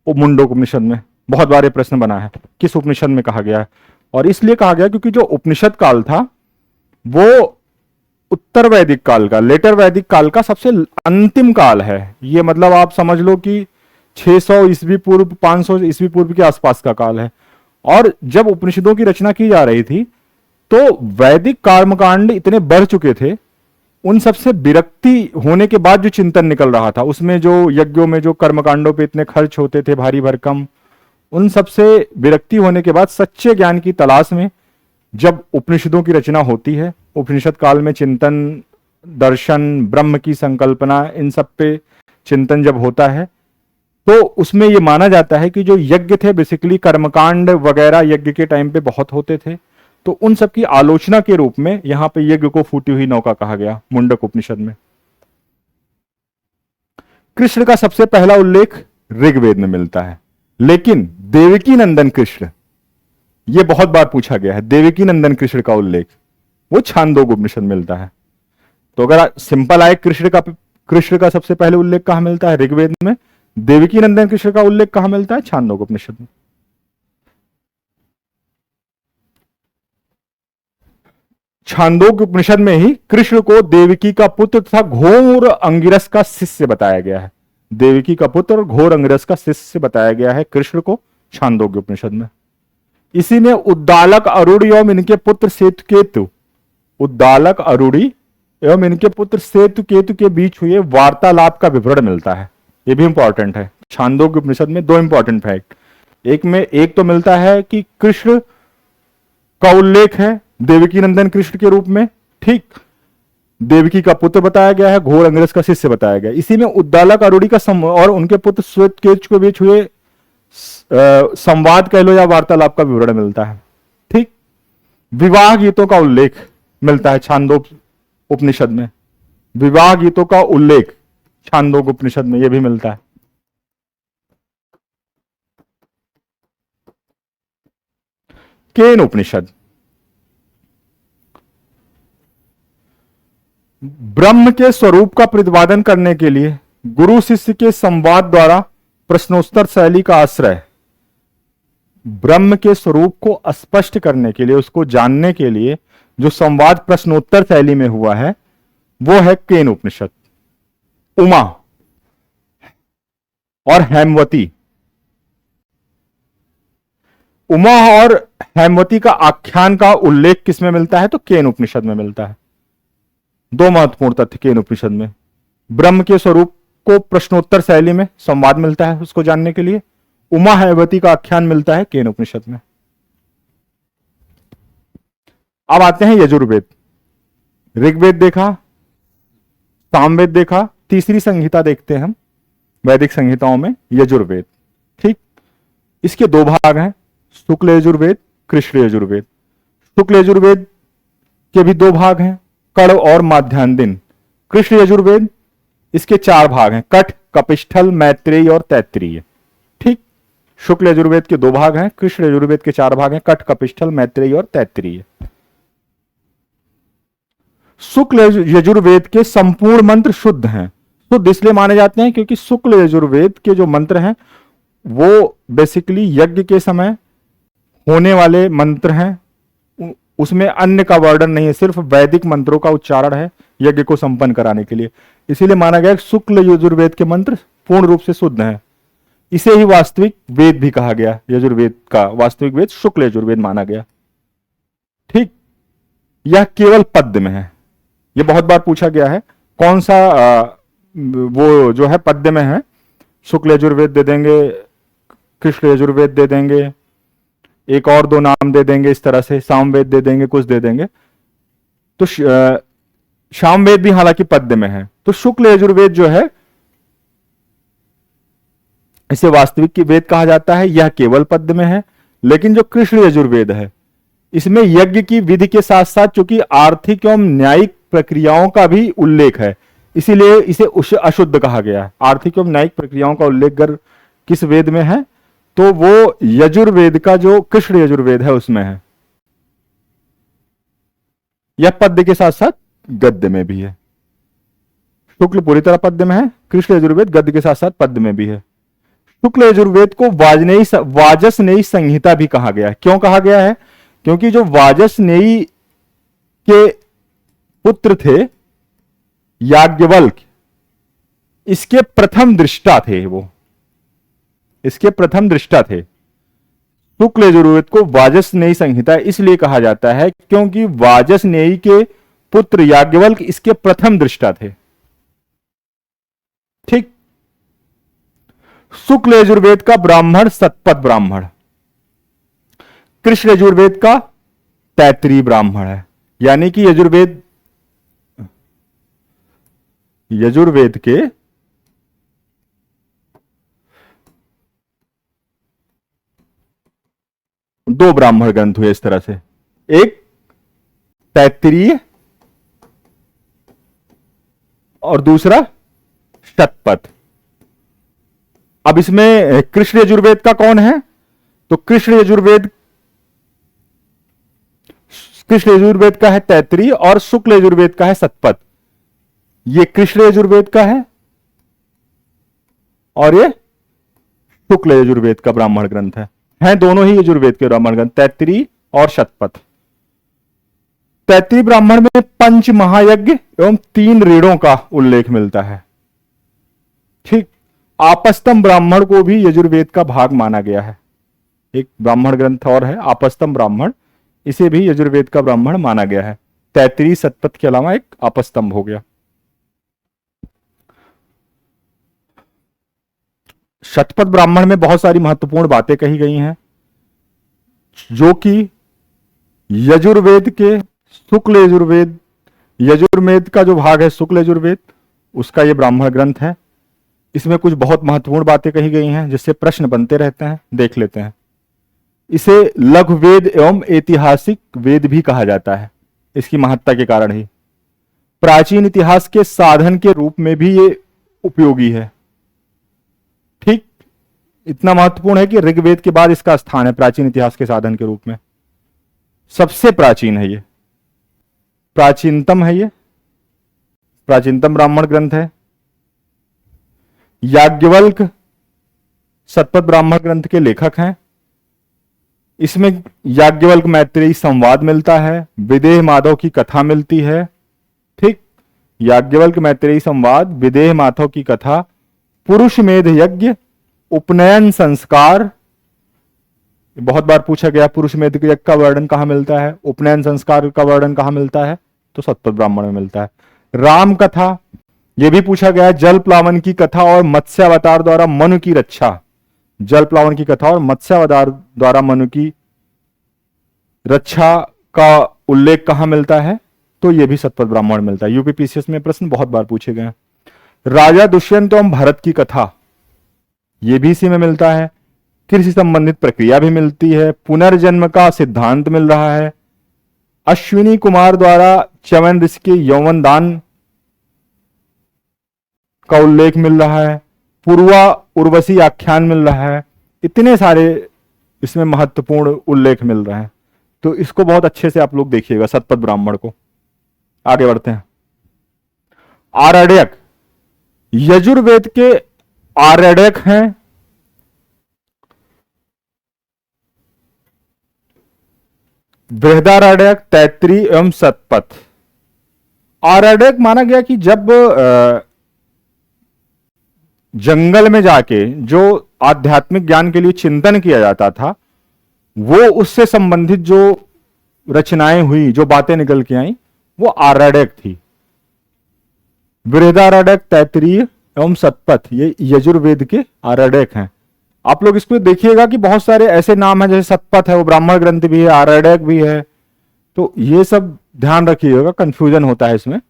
मुंडक उपनिषद में। बहुत बार ये प्रश्न बना है किस उपनिषद में कहा गया है, और इसलिए कहा गया क्योंकि जो उपनिषद काल था वो उत्तर वैदिक काल का, लेटर वैदिक काल का सबसे अंतिम काल है। ये मतलब आप समझ लो कि 600 ईस्वी पूर्व 500 ईस्वी पूर्व के आसपास का काल है। और जब उपनिषदों की रचना की जा रही थी तो वैदिक कर्मकांड इतने बढ़ चुके थे, उन सबसे विरक्ति होने के बाद जो चिंतन निकल रहा था, उसमें जो यज्ञों में जो कर्मकांडों पे इतने खर्च होते थे भारी भरकम, उन सबसे विरक्ति होने के बाद सच्चे ज्ञान की तलाश में जब उपनिषदों की रचना होती है, उपनिषद काल में चिंतन, दर्शन, ब्रह्म की संकल्पना, इन सब पे चिंतन जब होता है तो उसमें यह माना जाता है कि जो यज्ञ थे बेसिकली कर्मकांड वगैरह यज्ञ के टाइम पे बहुत होते थे, तो उन सब की आलोचना के रूप में यहां पे यज्ञ को फूटी हुई नौका कहा गया मुंडक उपनिषद में। कृष्ण का सबसे पहला उल्लेख ऋग्वेद में मिलता है, लेकिन देवकी नंदन कृष्ण, यह बहुत बार पूछा गया है, देवकी नंदन कृष्ण का उल्लेख वो छांदोग्य उपनिषद में मिलता है। तो अगर सिंपल आए कृष्ण का सबसे पहले उल्लेख कहां मिलता है? ऋग्वेद में। देवकी नंदन कृष्ण का उल्लेख कहां मिलता है? छांदोग्य उपनिषद में। छांदोग्य उपनिषद में ही कृष्ण को देवकी का पुत्र तथा घोर अंगिरस का शिष्य बताया गया है। देवकी का पुत्र और घोर अंगिरस का शिष्य बताया गया है कृष्ण को छांदोग्य उपनिषद में। इसी में उद्दालक अरुणी एवं इनके पुत्र सेतुकेतु, उद्दालक अरुणी एवं इनके पुत्र सेतुकेतु के बीच हुए वार्तालाप का विवरण मिलता है। यह भी इंपॉर्टेंट है। छांदोग्य उपनिषद में 2 इंपॉर्टेंट फैक्ट, एक तो मिलता है कि कृष्ण का उल्लेख है देवकी नंदन कृष्ण के रूप में, ठीक, देवकी का पुत्र बताया गया है, घोर अंगिरस का शिष्य बताया गया। इसी में उद्दालक अरुणी का और उनके पुत्र श्वेतकेतु के बीच हुए संवाद कह लो या वार्तालाप का विवरण मिलता है। ठीक, विवाह गीतों का उल्लेख मिलता है छांदोग्य उपनिषद में। विवाह गीतों का उल्लेख छांदोग्य उपनिषद में यह भी मिलता है। केन उपनिषद ब्रह्म के स्वरूप का प्रतिपादन करने के लिए गुरु शिष्य के संवाद द्वारा प्रश्नोत्तर शैली का आश्रय, ब्रह्म के स्वरूप को स्पष्ट करने के लिए, उसको जानने के लिए जो संवाद प्रश्नोत्तर शैली में हुआ है वो है केन उपनिषद। उमा और हेमवती, उमा और हेमवती का आख्यान का उल्लेख किसमें मिलता है? तो केन उपनिषद में मिलता है। 2 महत्वपूर्ण तथ्य केन उपनिषद में, ब्रह्म के स्वरूप को प्रश्नोत्तर शैली में संवाद मिलता है उसको जानने के लिए, उमा हेमवती का आख्यान मिलता है केन उपनिषद में। अब आते हैं यजुर्वेद। ऋग्वेद देखा, सामवेद देखा, तीसरी संहिता देखते हैं हम वैदिक संहिताओं में यजुर्वेद। ठीक, इसके दो भाग हैं, शुक्ल यजुर्वेद, कृष्ण यजुर्वेद। शुक्ल यजुर्वेद के भी दो भाग हैं, कड़ और माध्यान्दिन। कृष्ण यजुर्वेद, इसके चार भाग हैं, कठ, कपिष्ठल, मैत्रेयी और तैत्तिरीय। ठीक, शुक्ल यजुर्वेद के दो भाग हैं, कृष्ण यजुर्वेद के चार भाग हैं, कठ, कपिष्ठल, मैत्रेयी और तैत्तिरीय। शुक्ल यजुर्वेद के संपूर्ण मंत्र शुद्ध हैं। शुद्ध इसलिए माने जाते हैं क्योंकि शुक्ल यजुर्वेद के जो मंत्र हैं वो बेसिकली यज्ञ के समय होने वाले मंत्र हैं, उसमें अन्य का वर्णन नहीं है, सिर्फ वैदिक मंत्रों का उच्चारण है यज्ञ को संपन्न कराने के लिए। इसीलिए माना गया शुक्ल यजुर्वेद के मंत्र पूर्ण रूप से शुद्ध हैं। इसे ही वास्तविक वेद भी कहा गया, यजुर्वेद का वास्तविक वेद शुक्ल यजुर्वेद माना गया। ठीक, यह केवल पद्य में है। यह बहुत बार पूछा गया है, कौन सा वो जो है पद्य में है। शुक्ल यजुर्वेद दे देंगे, कृष्ण यजुर्वेद दे देंगे, एक और दो नाम दे देंगे, इस तरह से सामवेद दे देंगे, कुछ दे देंगे। तो सामवेद भी हालांकि पद्य में है। तो शुक्ल यजुर्वेद जो है इसे वास्तविक की वेद कहा जाता है, यह केवल पद्य में है। लेकिन जो कृष्ण यजुर्वेद है इसमें यज्ञ की विधि के साथ साथ चूंकि आर्थिक एवं न्यायिक प्रक्रियाओं का भी उल्लेख है, इसीलिए इसे अशुद्ध कहा गया है। आर्थिक एवं न्यायिक प्रक्रियाओं का उल्लेख अगर किस वेद में है तो वो यजुर्वेद का जो कृष्ण यजुर्वेद है उसमें है। यह पद्य के साथ साथ गद्य में भी है। शुक्ल पूरी तरह पद्य में है, कृष्ण यजुर्वेद गद्य के साथ साथ पद्य में भी है। शुक्ल यजुर्वेद को वाजसनेयी संहिता भी कहा गया है। क्यों कहा गया है? क्योंकि जो वाजसनेयी के पुत्र थे याज्ञवल्क, इसके प्रथम दृष्टा थे, वो इसके प्रथम दृष्टा थे। शुक्ल यजुर्वेद को वाजसनेयी संहिता इसलिए कहा जाता है क्योंकि वाजसनेयी के पुत्र याज्ञवल्क इसके प्रथम दृष्टा थे। ठीक, शुक्ल यजुर्वेद का ब्राह्मण सतपथ ब्राह्मण, कृष्ण यजुर्वेद का तैत्तिरीय ब्राह्मण है। यानी कि यजुर्वेद के दो ब्राह्मण ग्रंथ हुए इस तरह से, एक तैत्तिरीय और दूसरा शतपथ। अब इसमें कृष्ण यजुर्वेद का कौन है? तो कृष्ण यजुर्वेद का है तैत्तिरीय और शुक्ल यजुर्वेद का है शतपथ। ये कृष्ण यजुर्वेद का है और ये शुक्ल यजुर्वेद का ब्राह्मण ग्रंथ है। हैं दोनों ही यजुर्वेद के ब्राह्मण ग्रंथ, तैत्तिरीय और शतपथ। तैत्तिरीय ब्राह्मण में पंच महायज्ञ एवं 3 ऋणों का उल्लेख मिलता है। ठीक, आपस्तम ब्राह्मण को भी यजुर्वेद का भाग माना गया है। एक ब्राह्मण ग्रंथ और है आपस्तम ब्राह्मण, इसे भी यजुर्वेद का ब्राह्मण माना गया है। तैत्तिरीय शतपथ के अलावा एक आपस्तंभ हो गया। शतपथ ब्राह्मण में बहुत सारी महत्वपूर्ण बातें कही गई हैं जो कि यजुर्वेद के शुक्ल यजुर्वेद का जो भाग है शुक्ल यजुर्वेद, उसका ये ब्राह्मण ग्रंथ है। इसमें कुछ बहुत महत्वपूर्ण बातें कही गई हैं जिससे प्रश्न बनते रहते हैं, देख लेते हैं। इसे लघु वेद एवं ऐतिहासिक वेद भी कहा जाता है, इसकी महत्ता के कारण ही। प्राचीन इतिहास के साधन के रूप में भी ये उपयोगी है। ठीक, इतना महत्वपूर्ण है कि ऋग्वेद के बाद इसका स्थान है प्राचीन इतिहास के साधन के रूप में। सबसे प्राचीन है ये, प्राचीनतम है ये, प्राचीनतम ब्राह्मण ग्रंथ है। याज्ञवल्क शतपथ ब्राह्मण ग्रंथ के लेखक हैं। इसमें याज्ञवल्क मैत्रेयी संवाद मिलता है, विदेह माधव की कथा मिलती है। ठीक, याज्ञवल्क मैत्रेयी संवाद, विदेह माधव की कथा, पुरुष मेध यज्ञ, उपनयन संस्कार। बहुत बार पूछा गया पुरुष मेध यज्ञ का वर्णन कहां मिलता है, उपनयन संस्कार का वर्णन कहां मिलता है, तो शतपथ ब्राह्मण में मिलता है। राम कथा, यह भी पूछा गया, जल प्लावन की कथा और मत्स्यावतार द्वारा मनु की रक्षा। जल प्लावन की कथा और मत्स्यावतार द्वारा मनु की रक्षा का उल्लेख कहां मिलता है, तो यह भी शतपथ ब्राह्मण मिलता है। यूपीपीसीएस में प्रश्न बहुत बार पूछे गए हैं। राजा दुष्यंत एवं भरत की कथा, ये भी इसी में मिलता है। कृषि संबंधित प्रक्रिया भी मिलती है। पुनर्जन्म का सिद्धांत मिल रहा है। अश्विनी कुमार द्वारा च्यवन ऋषि के यौवन दान का उल्लेख मिल रहा है। पूर्वा उर्वशी आख्यान मिल रहा है। इतने सारे इसमें महत्वपूर्ण उल्लेख मिल रहे हैं। तो इसको बहुत अच्छे से आप लोग देखिएगा, सतपथ ब्राह्मण को। आगे बढ़ते हैं। आरण्यक, यजुर्वेद के आरण्यक हैं। बृहदारण्यक, तैत्तिरीय एवं सतपथ। आरण्यक माना गया कि जब जंगल में जाके जो आध्यात्मिक ज्ञान के लिए चिंतन किया जाता था, वो उससे संबंधित जो रचनाएं हुई, जो बातें निकल के आई, वो आरण्यक थी। बृहदारण्यक, तैत्तिरीय एवं सतपथ, ये यजुर्वेद के आरण्यक हैं। आप लोग इसको देखिएगा कि बहुत सारे ऐसे नाम हैं, जैसे सतपथ है, वो ब्राह्मण ग्रंथ भी है, आरण्यक भी है। तो ये सब ध्यान रखिएगा, कंफ्यूजन होता है इसमें।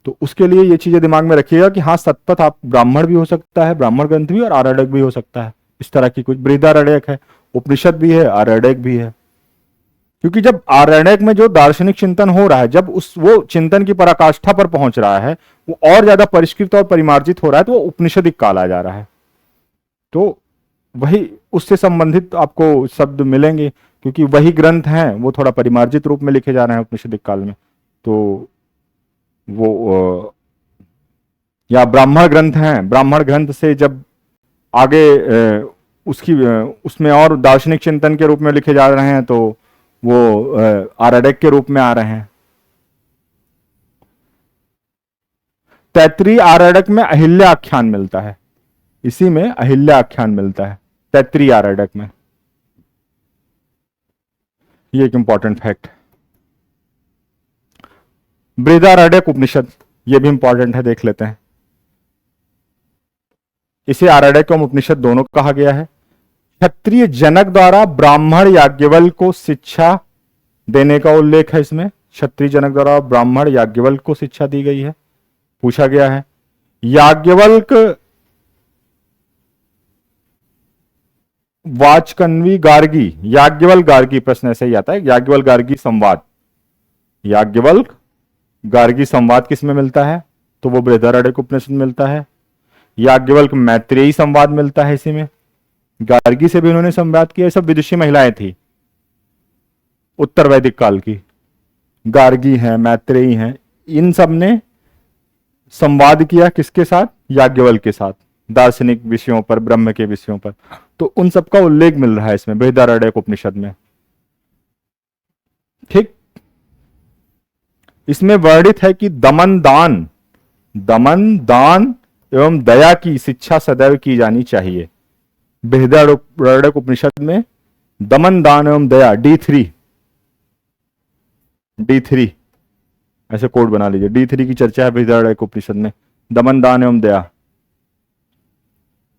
तो उसके लिए ये चीजें दिमाग में रखिएगा कि हाँ, सतपथ आप ब्राह्मण भी हो सकता है, ब्राह्मण ग्रंथ भी, और आरण्यक भी हो सकता है। इस तरह की कुछ बृहदारण्यक है, उपनिषद भी है, आरण्यक भी है। क्योंकि जब आरण्यक में जो दार्शनिक चिंतन हो रहा है, जब वो चिंतन की पराकाष्ठा पर पहुंच रहा है, वो और ज्यादा परिष्कृत और परिमार्जित हो रहा है, तो वो उपनिषदिक काल आ जा रहा है। तो वही उससे संबंधित आपको शब्द मिलेंगे, क्योंकि वही ग्रंथ हैं, वो थोड़ा परिमार्जित रूप में लिखे जा रहे हैं उपनिषदिक काल में। तो वो या ब्राह्मण ग्रंथ हैं, ब्राह्मण ग्रंथ से जब आगे उसमें और दार्शनिक चिंतन के रूप में लिखे जा रहे हैं, तो वो आरण्यक के रूप में आ रहे हैं। तैत्तिरीय आरण्यक में अहिल्या आख्यान मिलता है, इसी में अहिल्या आख्यान मिलता है तैत्तिरीय आरण्यक में। ये एक इंपॉर्टेंट फैक्ट। बृहदारण्यक उपनिषद, ये भी इंपॉर्टेंट है, देख लेते हैं। इसे आरण्यक एवं उपनिषद दोनों कहा गया है। क्षत्रिय जनक द्वारा ब्राह्मण याज्ञवल्क्य को शिक्षा देने का उल्लेख है इसमें। क्षत्रिय जनक द्वारा ब्राह्मण याज्ञवल्क्य को शिक्षा दी गई है, पूछा गया है। याज्ञवल्क्य वाचकन्वी गार्गी, याज्ञवल्क्य गार्गी, प्रश्न ऐसे ही आता है। याज्ञवल्क्य गार्गी संवाद, याज्ञवल्क्य गार्गी संवाद किस में मिलता है? तो वो बृहदारण्यक उपनिषद में मिलता है। याज्ञवल्क्य मैत्रेयी संवाद मिलता है इसी में। गार्गी से भी उन्होंने संवाद किया। सब विदुषी महिलाएं थी उत्तर वैदिक काल की। गार्गी हैं, मैत्रेयी हैं, इन सब ने संवाद किया किसके साथ? याज्ञवल्क्य के साथ, दार्शनिक विषयों पर, ब्रह्म के विषयों पर। तो उन सब का उल्लेख मिल रहा है इसमें बृहदारण्यक उपनिषद में। ठीक, इसमें वर्णित है कि दमन दान एवं दया की शिक्षा सदैव की जानी चाहिए। बृहदारण्यक उपनिषद में दमन दान एवं दया, D3 ऐसे कोड बना लीजिए। D3 की चर्चा है बृहदारण्यक उपनिषद में। दमन दान एवं दया,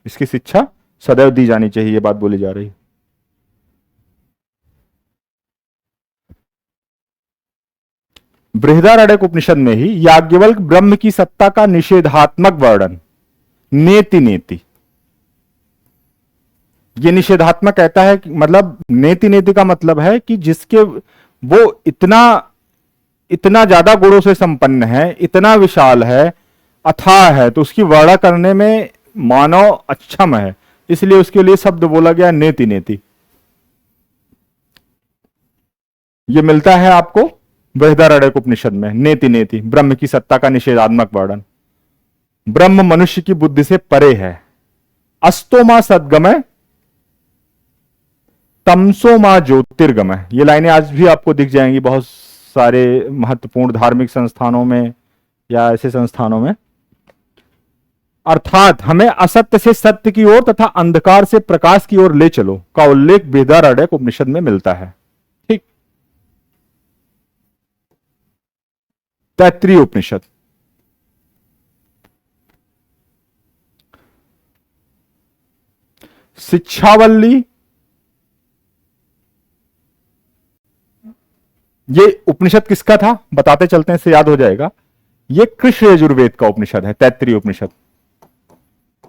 इसकी शिक्षा सदैव दी जानी चाहिए, ये बात बोली जा रही है। बृहदारण्यक उपनिषद में ही याज्ञवल्क्य ब्रह्म की सत्ता का निषेधात्मक वर्णन, नेति, ये निषेधात्मक कहता है कि मतलब नेति का मतलब है कि जिसके वो इतना ज्यादा गुणों से संपन्न है, इतना विशाल है, अथाह है, तो उसकी वर्णना करने में मानव अक्षम है, इसलिए उसके लिए शब्द बोला गया नेति। ये मिलता है आपको बृहदारण्यक उपनिषद में। नेति, ब्रह्म की सत्ता का निषेधात्मक वर्णन। ब्रह्म मनुष्य की बुद्धि से परे है। अस्तो मां सद्गमय, तमसो मां ज्योतिर्गमय, ये लाइनें आज भी आपको दिख जाएंगी बहुत सारे महत्वपूर्ण धार्मिक संस्थानों में या ऐसे संस्थानों में। अर्थात हमें असत्य से सत्य की ओर तथा अंधकार से प्रकाश की ओर ले चलो का उल्लेख बृहदारण्यक उपनिषद में मिलता है। ठीक, तैत्तिरीय उपनिषद, शिक्षावल्ली, ये उपनिषद किसका था बताते चलते हैं, इससे याद हो जाएगा। ये कृष्ण यजुर्वेद का उपनिषद है, तैत्तिरीय उपनिषद।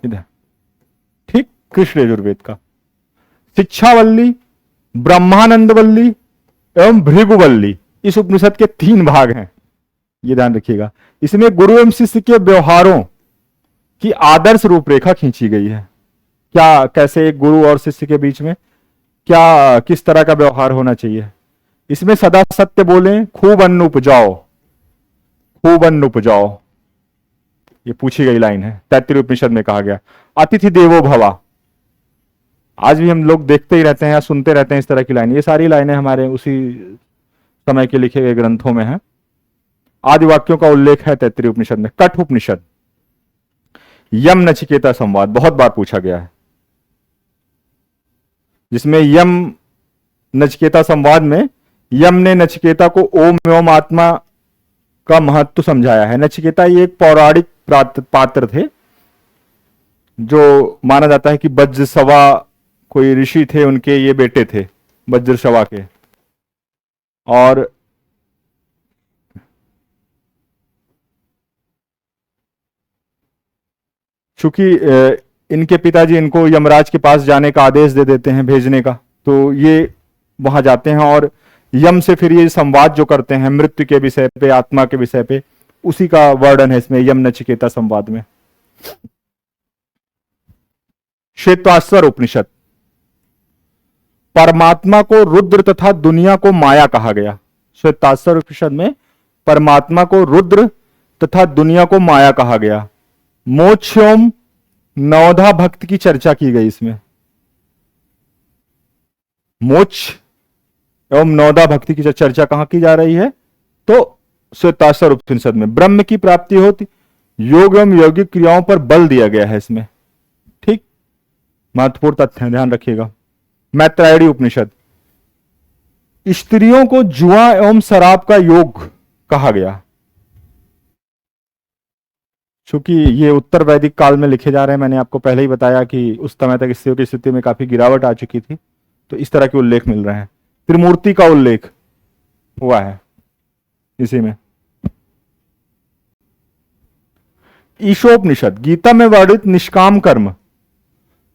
इधर कृष्ण यजुर्वेद का। शिक्षावल्ली, ब्रह्मानंदवल्ली एवं भृगुवल्ली, इस उपनिषद के 3 भाग हैं, ये ध्यान रखिएगा। इसमें गुरु एवं शिष्य के व्यवहारों की आदर्श रूपरेखा खींची गई है। क्या, कैसे एक गुरु और शिष्य के बीच में क्या, किस तरह का व्यवहार होना चाहिए। इसमें सदा सत्य बोलें, खूब अन्न उपजाओ, खूब अन्न उपजाओ, ये पूछी गई लाइन है, तैत्तिरीय उपनिषद में कहा गया। अतिथि देवो भवा, आज भी हम लोग देखते ही रहते हैं या सुनते रहते हैं इस तरह की लाइन। ये सारी लाइनें हमारे उसी समय के लिखे गए ग्रंथों में हैं। आदि वाक्यों का उल्लेख है तैत्तिरीय उपनिषद में। कठ उपनिषद, यम नचिकेता संवाद बहुत बार पूछा गया है, जिसमें यम नचिकेता संवाद में यम ने नचिकेता को ओम एवं आत्मा का महत्व समझाया है। नचिकेता ये एक पौराणिक पात्र थे, जो माना जाता है कि वज्रसवा कोई ऋषि थे, उनके ये बेटे थे वज्रसवा के। और चूंकि इनके पिताजी इनको यमराज के पास जाने का आदेश दे देते हैं, भेजने का, तो ये वहां जाते हैं और यम से फिर ये संवाद जो करते हैं मृत्यु के विषय पे, आत्मा के विषय पे, उसी का वर्णन है इसमें यम नचिकेता संवाद में। श्वेताश्वर उपनिषद, परमात्मा को रुद्र तथा दुनिया को माया कहा गया। श्वेताश्वर उपनिषद में परमात्मा को रुद्र तथा दुनिया को माया कहा गया। मोक्ष एवं नवधा भक्त की चर्चा की गई इसमें। मोक्ष एवं नवधा भक्ति की चर्चा कहां की जा रही है, तो श्वेताश्वर उपनिषद में। ब्रह्म की प्राप्ति होती, योग एवं यौगिक क्रियाओं पर बल दिया गया है इसमें। ठीक, महत्वपूर्ण तथ्य है, ध्यान रखिएगा। मैत्रायणी उपनिषद, स्त्रियों को जुआ एवं शराब का योग कहा गया। चूंकि ये उत्तर वैदिक काल में लिखे जा रहे हैं, मैंने आपको पहले ही बताया कि उस समय तक स्त्रियों की स्थिति में काफी गिरावट आ चुकी थी, तो इस तरह के उल्लेख मिल रहे हैं। त्रिमूर्ति का उल्लेख हुआ है इसी में। ईशोपनिषद, गीता में वर्णित निष्काम कर्म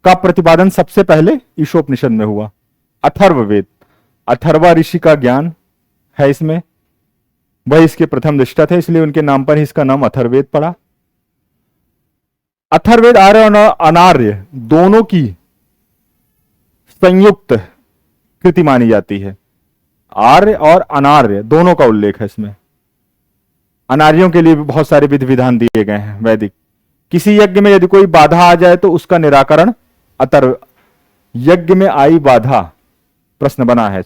का प्रतिपादन सबसे पहले ईशोपनिषद में हुआ। अथर्ववेद, अथर्वा ऋषि का ज्ञान है इसमें, वह इसके प्रथम दृष्टा थे, इसलिए उनके नाम पर ही इसका नाम अथर्ववेद पड़ा। अथर्ववेद आर्य और अनार्य दोनों की संयुक्त कृति मानी जाती है। आर्य और अनार्य दोनों का उल्लेख है इसमें। अनार्यों के लिए भी बहुत सारे विधि विधान दिए गए हैं वैदिक। किसी यज्ञ में यदि कोई बाधा आ जाए तो उसका निराकरण अथर्व, यज्ञ में आई बाधा प्रश्न बना है,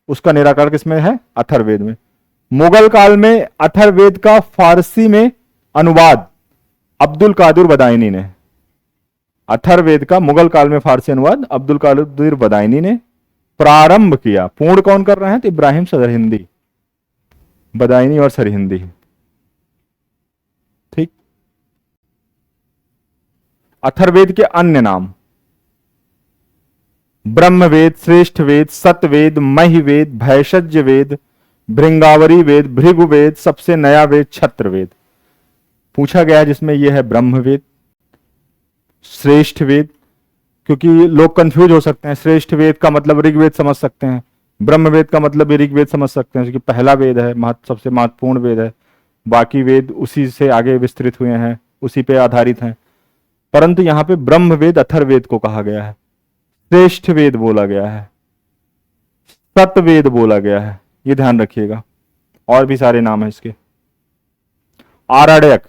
उसका निराकरण किसमें है, अथर्ववेद में। मुगल काल में अथर्ववेद का फारसी में अनुवाद अब्दुल कादिर बदायनी ने, अथर्ववेद का मुगल काल में फारसी अनुवाद अब्दुल कादिर बदायनी ने प्रारंभ किया। पूर्ण कौन कर रहे हैं, तो इब्राहिम सरहिंदी, बदायनी और सरहिंदी। ठीक। अथर्ववेद के अन्य नाम ब्रह्मवेद, श्रेष्ठ वेद, सतवेद, महिवेद, भैषज्य वेद, भृंगावरी वेद, भृगुवेद, सबसे नया वेद छत्रवेद पूछा गया है, जिसमें यह है ब्रह्मवेद, श्रेष्ठ वेद, क्योंकि लोग कंफ्यूज हो सकते हैं। श्रेष्ठ वेद का मतलब ऋग्वेद समझ सकते हैं, ब्रह्मवेद का मतलब भी ऋग्वेद समझ सकते हैं, क्योंकि पहला वेद है, सबसे महत्वपूर्ण वेद है। बाकी वेद उसी से आगे विस्तृत हुए हैं, उसी पे आधारित हैं, परंतु यहां पे ब्रह्मवेद अथर्ववेद को कहा गया है, श्रेष्ठ वेद बोला गया है, सतवेद बोला गया है, ये ध्यान रखिएगा। और भी सारे नाम है इसके। आरण्यक,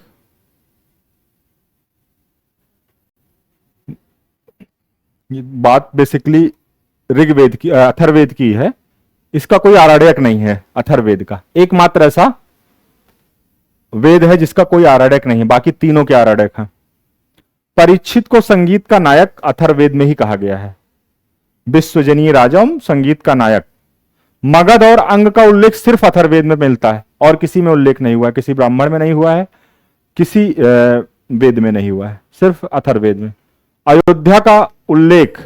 ये बात बेसिकली ऋग्वेद की, अथर्ववेद की है। इसका कोई आरण्यक नहीं है अथर्ववेद का, एकमात्र ऐसा वेद है जिसका कोई आरण्यक नहीं है, बाकी तीनों के आरण्यक हैं। परीक्षित को संगीत का नायक अथर्ववेद में ही कहा गया है, विश्वजनीय राजम संगीत का नायक। मगध और अंग का उल्लेख सिर्फ अथर्ववेद में मिलता है, और किसी में उल्लेख नहीं हुआ है, किसी ब्राह्मण में नहीं हुआ है, किसी वेद में नहीं हुआ है, सिर्फ अथर्ववेद में। अयोध्या का उल्लेख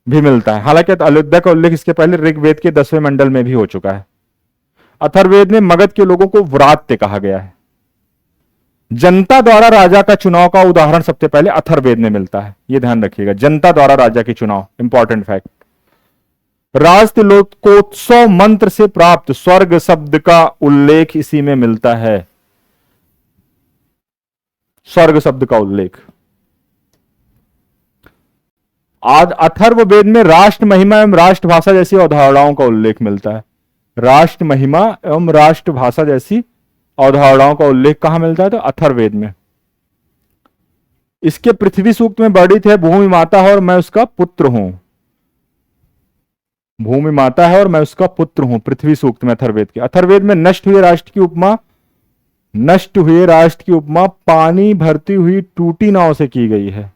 भी मिलता है, हालांकि अयोध्या का उल्लेख इसके पहले ऋग्वेद के 10वें मंडल में भी हो चुका है। अथर्ववेद में मगध के लोगों को व्रात्य कहा गया है, जनता द्वारा राजा का चुनाव का उदाहरण सबसे पहले अथर्ववेद में मिलता है, यह ध्यान रखिएगा, जनता द्वारा राजा के चुनाव, इंपॉर्टेंट फैक्ट। राजतिलोकोत्सव मंत्र से प्राप्त स्वर्ग शब्द का उल्लेख इसी में मिलता है, स्वर्ग शब्द का उल्लेख। आज अथर्ववेद में राष्ट्र महिमा एवं राष्ट्रभाषा जैसी अवधारणाओं का उल्लेख मिलता है। राष्ट्र महिमा एवं राष्ट्रभाषा जैसी अवधारणाओं का उल्लेख कहां मिलता है? तो अथर्ववेद में। इसके पृथ्वी सूक्त में वर्णित है, भूमि माता है और मैं उसका पुत्र हूं। भूमि माता है और मैं उसका पुत्र हूं, पृथ्वी सूक्त में अथर्ववेद के। अथर्ववेद में नष्ट हुए राष्ट्र की उपमा पानी भरती हुई टूटी नाव से की गई है।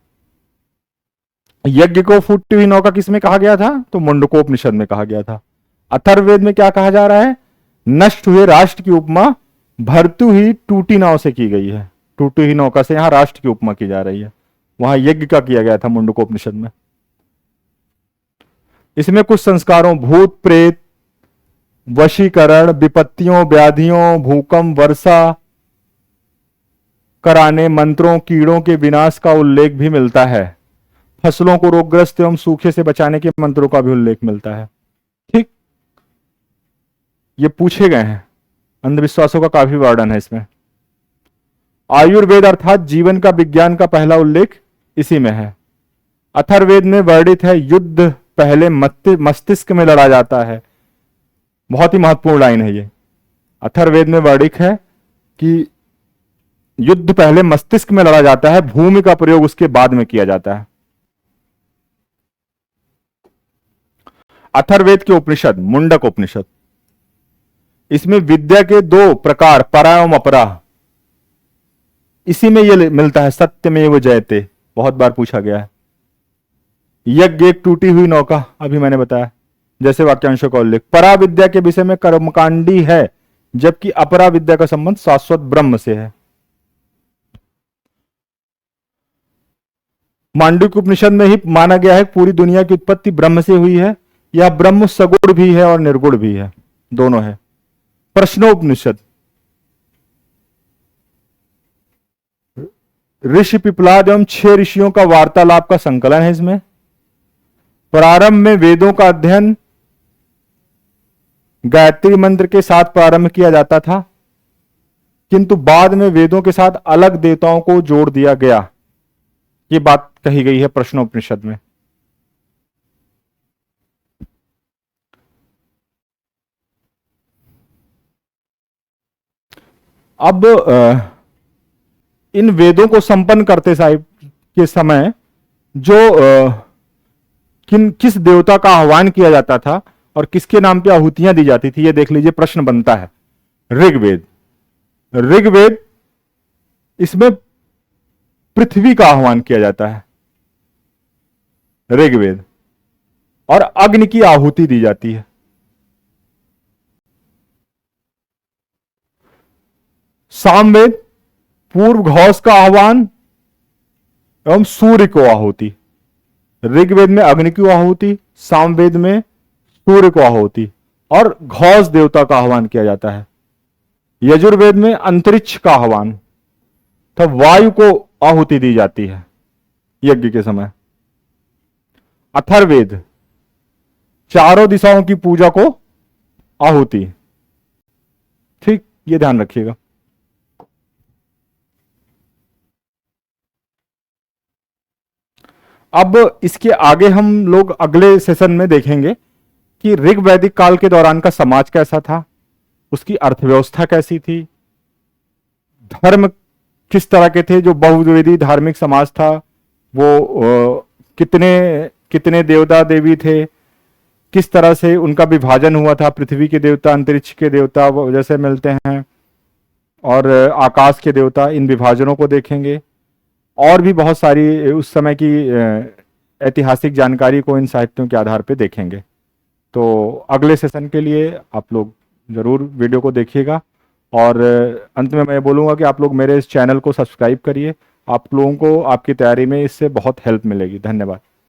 यज्ञ को फूटती हुई नौका किसमें कहा गया था? तो मुंडकोपनिषद में कहा गया था। अथर्ववेद में क्या कहा जा रहा है? नष्ट हुए राष्ट्र की उपमा भरती हुई टूटी नाव से की गई है। टूटी हुई नौका से यहां राष्ट्र की उपमा की जा रही है, वहां यज्ञ का किया गया था मुंडकोपनिषद में। इसमें कुछ संस्कारों, भूत प्रेत, वशीकरण, विपत्तियों, व्याधियों, भूकंप, वर्षा कराने, मंत्रों, कीड़ों के विनाश का उल्लेख भी मिलता है। फसलों को रोगग्रस्त एवं सूखे से बचाने के मंत्रों का भी उल्लेख मिलता है। ठीक, ये पूछे गए हैं। अंधविश्वासों का काफी वर्णन है इसमें। आयुर्वेद अर्थात जीवन का विज्ञान का पहला उल्लेख इसी में है। अथर्ववेद में वर्णित है, युद्ध पहले मस्तिष्क में लड़ा जाता है। बहुत ही महत्वपूर्ण लाइन है ये। अथर्ववेद में वर्णित है कि युद्ध पहले मस्तिष्क में लड़ा जाता है, भूमि का प्रयोग उसके बाद में किया जाता है। अथर्ववेद के उपनिषद, मुंडक उपनिषद, इसमें विद्या के दो प्रकार, परा एवं अपरा, इसी में यह मिलता है। सत्यमेव जयते बहुत बार पूछा गया है। यज्ञ एक टूटी हुई नौका, अभी मैंने बताया, जैसे वाक्यांशों का उल्लेख। परा विद्या के विषय में कर्मकांडी है, जबकि अपरा विद्या का संबंध शाश्वत ब्रह्म से है। मांडुक्य उपनिषद में ही माना गया है पूरी दुनिया की उत्पत्ति ब्रह्म से हुई है। यह ब्रह्म सगुण भी है और निर्गुण भी है, दोनों है। प्रश्नोपनिषद, ऋषि पिपलाद एवं 6 ऋषियों का वार्तालाप का संकलन है इसमें। प्रारंभ में वेदों का अध्ययन गायत्री मंत्र के साथ प्रारंभ किया जाता था, किंतु बाद में वेदों के साथ अलग देवताओं को जोड़ दिया गया। ये बात कही गई है प्रश्नोपनिषद में। अब इन वेदों को संपन्न करते साहिब के समय जो किस देवता का आह्वान किया जाता था और किसके नाम पे आहुतियां दी जाती थी, ये देख लीजिए। प्रश्न बनता है। ऋग्वेद, इसमें पृथ्वी का आह्वान किया जाता है, ऋग्वेद, और अग्नि की आहुति दी जाती है। सामवेद, पूर्व घोष का आह्वान एवं सूर्य को आहुति। ऋग्वेद में अग्नि की आहुति, सामवेद में सूर्य को आहुति और घोष देवता का आह्वान किया जाता है। यजुर्वेद में अंतरिक्ष का आह्वान, तब वायु को आहुति दी जाती है यज्ञ के समय। अथर्ववेद, चारों दिशाओं की पूजा को आहुति। ठीक, ये ध्यान रखिएगा। अब इसके आगे हम लोग अगले सेशन में देखेंगे कि ऋग वैदिक काल के दौरान का समाज कैसा था, उसकी अर्थव्यवस्था कैसी थी, धर्म किस तरह के थे। जो बहुवेदी धार्मिक समाज था वो कितने देवता देवी थे, किस तरह से उनका विभाजन हुआ था। पृथ्वी के देवता, अंतरिक्ष के देवता जैसे मिलते हैं, और आकाश के देवता, इन विभाजनों को देखेंगे। और भी बहुत सारी उस समय की ऐतिहासिक जानकारी को इन साहित्यों के आधार पर देखेंगे। तो अगले सेशन के लिए आप लोग जरूर वीडियो को देखिएगा। और अंत में मैं बोलूँगा कि आप लोग मेरे इस चैनल को सब्सक्राइब करिए। आप लोगों को आपकी तैयारी में इससे बहुत हेल्प मिलेगी। धन्यवाद।